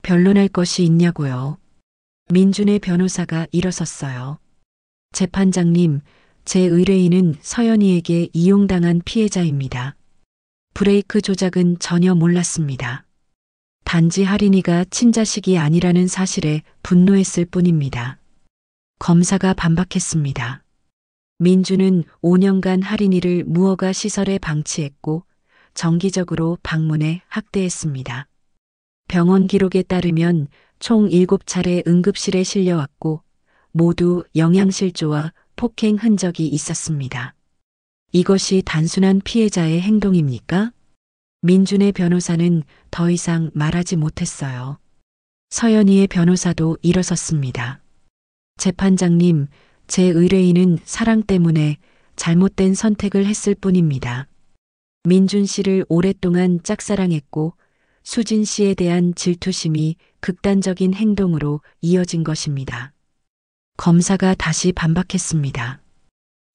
A: 변론할 것이 있냐고요? 민준의 변호사가 일어섰어요. 재판장님, 제 의뢰인은 서연이에게 이용당한 피해자입니다. 브레이크 조작은 전혀 몰랐습니다. 단지 할인이가 친자식이 아니라는 사실에 분노했을 뿐입니다. 검사가 반박했습니다. 민주는 5년간 할인이를 무허가 시설에 방치했고 정기적으로 방문해 학대했습니다. 병원 기록에 따르면 총 7차례 응급실에 실려왔고 모두 영양실조와 폭행 흔적이 있었습니다. 이것이 단순한 피해자의 행동입니까? 민준의 변호사는 더 이상 말하지 못했어요. 서연이의 변호사도 일어섰습니다. 재판장님, 제 의뢰인은 사랑 때문에 잘못된 선택을 했을 뿐입니다. 민준 씨를 오랫동안 짝사랑했고 수진 씨에 대한 질투심이 극단적인 행동으로 이어진 것입니다. 검사가 다시 반박했습니다.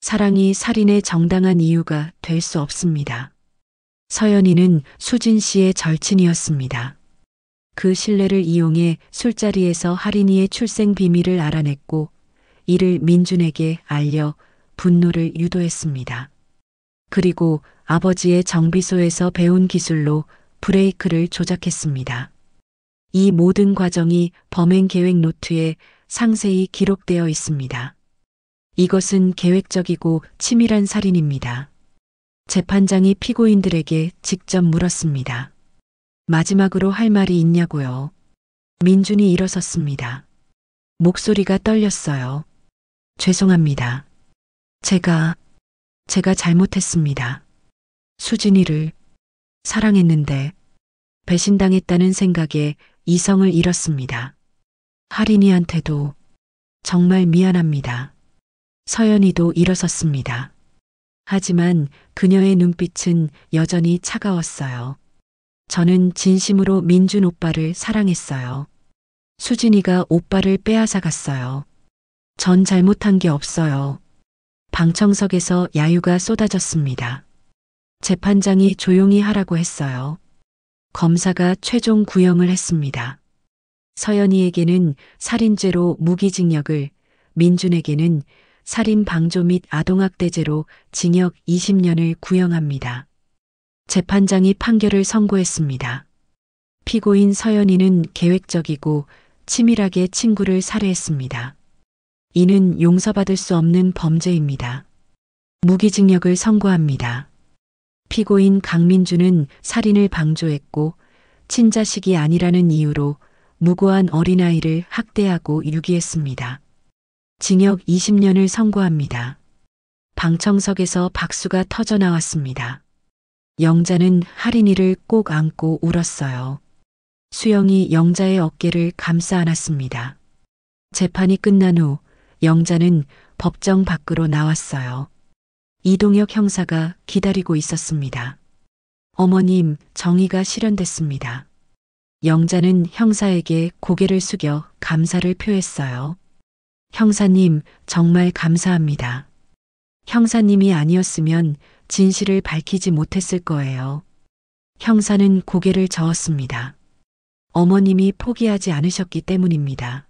A: 사랑이 살인의 정당한 이유가 될 수 없습니다. 서연이는 수진 씨의 절친이었습니다. 그 신뢰를 이용해 술자리에서 할인이의 출생 비밀을 알아냈고 이를 민준에게 알려 분노를 유도했습니다. 그리고 아버지의 정비소에서 배운 기술로 브레이크를 조작했습니다. 이 모든 과정이 범행 계획 노트에 상세히 기록되어 있습니다. 이것은 계획적이고 치밀한 살인입니다. 재판장이 피고인들에게 직접 물었습니다. 마지막으로 할 말이 있냐고요? 민준이 일어섰습니다. 목소리가 떨렸어요. 죄송합니다. 제가 잘못했습니다. 수진이를 사랑했는데 배신당했다는 생각에 이성을 잃었습니다. 할인이한테도 정말 미안합니다. 서연이도 일어섰습니다. 하지만 그녀의 눈빛은 여전히 차가웠어요. 저는 진심으로 민준 오빠를 사랑했어요. 수진이가 오빠를 빼앗아 갔어요. 전 잘못한 게 없어요. 방청석에서 야유가 쏟아졌습니다. 재판장이 조용히 하라고 했어요. 검사가 최종 구형을 했습니다. 서연이에게는 살인죄로 무기징역을, 민준에게는 살인 방조 및 아동학대죄로 징역 20년을 구형합니다. 재판장이 판결을 선고했습니다. 피고인 서연이는 계획적이고 치밀하게 친구를 살해했습니다. 이는 용서받을 수 없는 범죄입니다. 무기징역을 선고합니다. 피고인 강민주는 살인을 방조했고 친자식이 아니라는 이유로 무고한 어린아이를 학대하고 유기했습니다. 징역 20년을 선고합니다. 방청석에서 박수가 터져 나왔습니다. 영자는 할인이를 꼭 안고 울었어요. 수영이 영자의 어깨를 감싸 안았습니다. 재판이 끝난 후 영자는 법정 밖으로 나왔어요. 이동혁 형사가 기다리고 있었습니다. 어머님, 정의가 실현됐습니다. 영자는 형사에게 고개를 숙여 감사를 표했어요. 형사님, 정말 감사합니다. 형사님이 아니었으면 진실을 밝히지 못했을 거예요. 형사는 고개를 저었습니다. 어머님이 포기하지 않으셨기 때문입니다.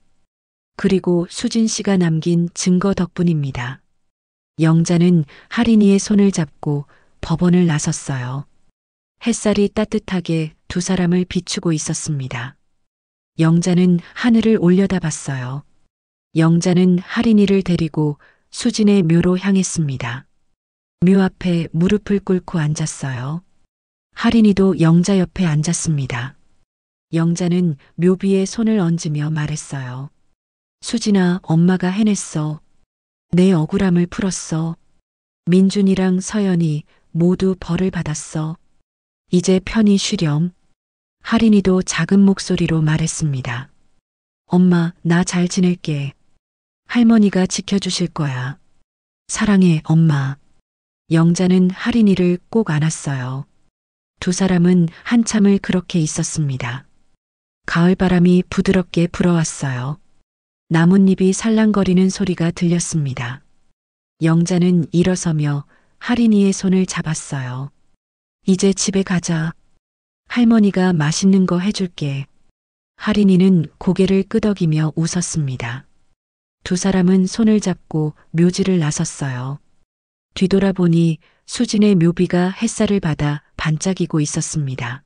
A: 그리고 수진 씨가 남긴 증거 덕분입니다. 영자는 할인이의 손을 잡고 법원을 나섰어요. 햇살이 따뜻하게 두 사람을 비추고 있었습니다. 영자는 하늘을 올려다봤어요. 영자는 할인이를 데리고 수진의 묘로 향했습니다. 묘 앞에 무릎을 꿇고 앉았어요. 할인이도 영자 옆에 앉았습니다. 영자는 묘비에 손을 얹으며 말했어요. 수진아, 엄마가 해냈어. 내 억울함을 풀었어. 민준이랑 서연이 모두 벌을 받았어. 이제 편히 쉬렴. 할인이도 작은 목소리로 말했습니다. 엄마, 나 잘 지낼게. 할머니가 지켜주실 거야. 사랑해, 엄마. 영자는 할인이를 꼭 안았어요. 두 사람은 한참을 그렇게 있었습니다. 가을바람이 부드럽게 불어왔어요. 나뭇잎이 살랑거리는 소리가 들렸습니다. 영자는 일어서며 할인이의 손을 잡았어요. 이제 집에 가자. 할머니가 맛있는 거 해줄게. 할인이는 고개를 끄덕이며 웃었습니다. 두 사람은 손을 잡고 묘지를 나섰어요. 뒤돌아보니 수진의 묘비가 햇살을 받아 반짝이고 있었습니다.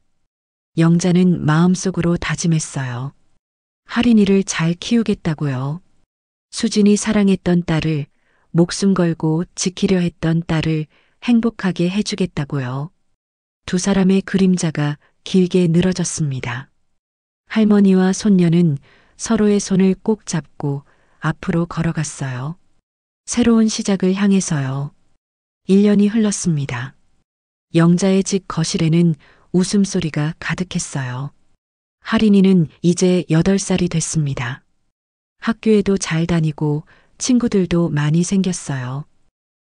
A: 영자는 마음속으로 다짐했어요. 할인이를 잘 키우겠다고요. 수진이 사랑했던 딸을, 목숨 걸고 지키려 했던 딸을 행복하게 해주겠다고요. 두 사람의 그림자가 길게 늘어졌습니다. 할머니와 손녀는 서로의 손을 꼭 잡고 앞으로 걸어갔어요. 새로운 시작을 향해서요. 1년이 흘렀습니다. 영자의 집 거실에는 웃음소리가 가득했어요. 할인이는 이제 8살이 됐습니다. 학교에도 잘 다니고 친구들도 많이 생겼어요.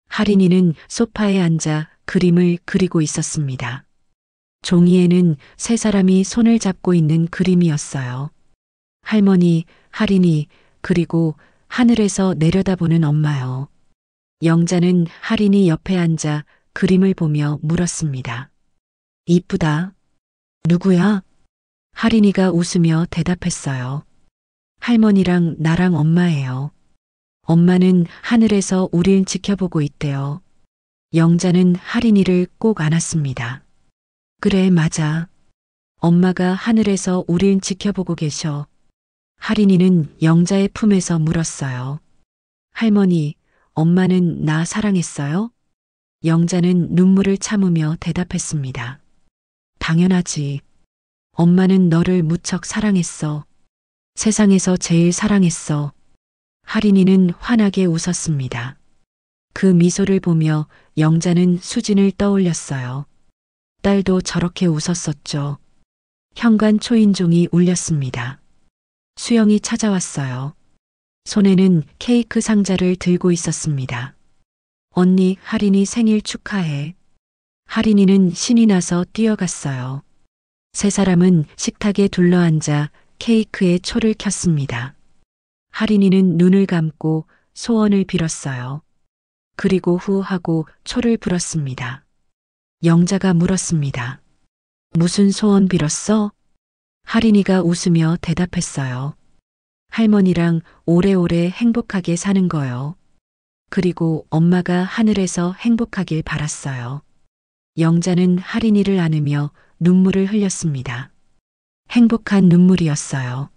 A: 할인이는 소파에 앉아 그림을 그리고 있었습니다. 종이에는 세 사람이 손을 잡고 있는 그림이었어요. 할머니, 할인이, 그리고 하늘에서 내려다보는 엄마요. 영자는 할인이 옆에 앉아 그림을 보며 물었습니다. 이쁘다. 누구야? 할인이가 웃으며 대답했어요. 할머니랑 나랑 엄마예요. 엄마는 하늘에서 우릴 지켜보고 있대요. 영자는 할인이를 꼭 안았습니다. 그래, 맞아. 엄마가 하늘에서 우릴 지켜보고 계셔. 할인이는 영자의 품에서 물었어요. 할머니, 엄마는 나 사랑했어요? 영자는 눈물을 참으며 대답했습니다. 당연하지. 엄마는 너를 무척 사랑했어. 세상에서 제일 사랑했어. 할인이는 환하게 웃었습니다. 그 미소를 보며 영자는 수진을 떠올렸어요. 딸도 저렇게 웃었었죠. 현관 초인종이 울렸습니다. 수영이 찾아왔어요. 손에는 케이크 상자를 들고 있었습니다. 언니, 할인이 생일 축하해. 할인이는 신이 나서 뛰어갔어요. 세 사람은 식탁에 둘러앉아 케이크에 초를 켰습니다. 할인이는 눈을 감고 소원을 빌었어요. 그리고 후 하고 초를 불었습니다. 영자가 물었습니다. 무슨 소원 빌었어? 할인이가 웃으며 대답했어요. 할머니랑 오래오래 행복하게 사는 거요. 그리고 엄마가 하늘에서 행복하길 바랐어요. 영자는 할인이를 안으며 눈물을 흘렸습니다. 행복한 눈물이었어요.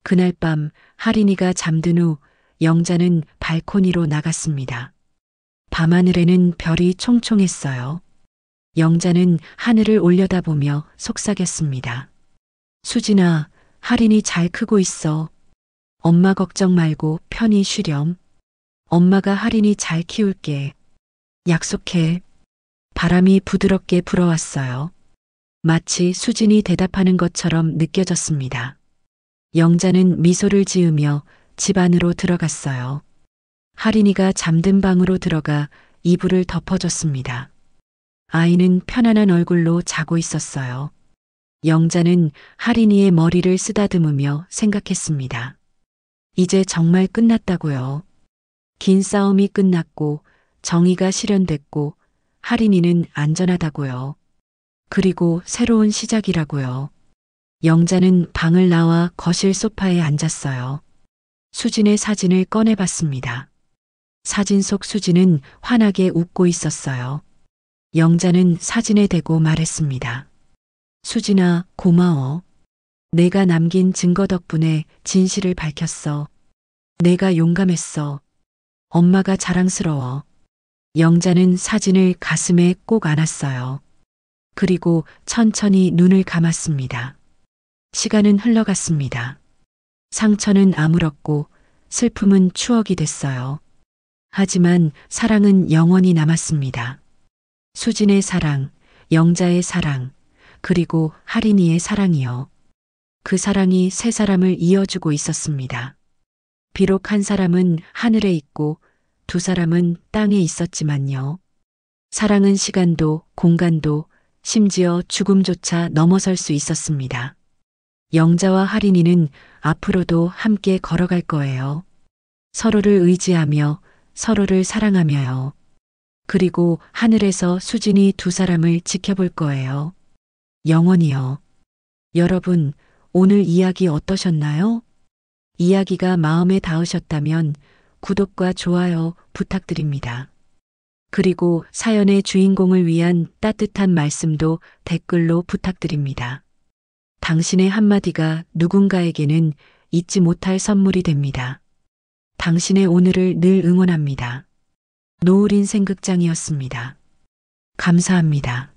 A: 그날 밤 할인이가 잠든 후 영자는 발코니로 나갔습니다. 밤하늘에는 별이 총총했어요. 영자는 하늘을 올려다보며 속삭였습니다. 수진아, 할인이 잘 크고 있어. 엄마 걱정 말고 편히 쉬렴. 엄마가 할인이 잘 키울게. 약속해. 바람이 부드럽게 불어왔어요. 마치 수진이 대답하는 것처럼 느껴졌습니다. 영자는 미소를 지으며 집 안으로 들어갔어요. 할인이가 잠든 방으로 들어가 이불을 덮어줬습니다. 아이는 편안한 얼굴로 자고 있었어요. 영자는 할인이의 머리를 쓰다듬으며 생각했습니다. 이제 정말 끝났다고요. 긴 싸움이 끝났고 정의가 실현됐고 할인이는 안전하다고요. 그리고 새로운 시작이라고요. 영자는 방을 나와 거실 소파에 앉았어요. 수진의 사진을 꺼내봤습니다. 사진 속 수진은 환하게 웃고 있었어요. 영자는 사진에 대고 말했습니다. 수진아, 고마워. 내가 남긴 증거 덕분에 진실을 밝혔어. 내가 용감했어. 엄마가 자랑스러워. 영자는 사진을 가슴에 꼭 안았어요. 그리고 천천히 눈을 감았습니다. 시간은 흘러갔습니다. 상처는 아물었고 슬픔은 추억이 됐어요. 하지만 사랑은 영원히 남았습니다. 수진의 사랑, 영자의 사랑, 그리고 할인이의 사랑이요. 그 사랑이 세 사람을 이어주고 있었습니다. 비록 한 사람은 하늘에 있고 두 사람은 땅에 있었지만요. 사랑은 시간도 공간도 심지어 죽음조차 넘어설 수 있었습니다. 영자와 할인이는 앞으로도 함께 걸어갈 거예요. 서로를 의지하며 서로를 사랑하며요. 그리고 하늘에서 수진이 두 사람을 지켜볼 거예요. 영원히요. 여러분, 오늘 이야기 어떠셨나요? 이야기가 마음에 닿으셨다면 구독과 좋아요 부탁드립니다. 그리고 사연의 주인공을 위한 따뜻한 말씀도 댓글로 부탁드립니다. 당신의 한마디가 누군가에게는 잊지 못할 선물이 됩니다. 당신의 오늘을 늘 응원합니다. 노을인생 극장이었습니다. 감사합니다.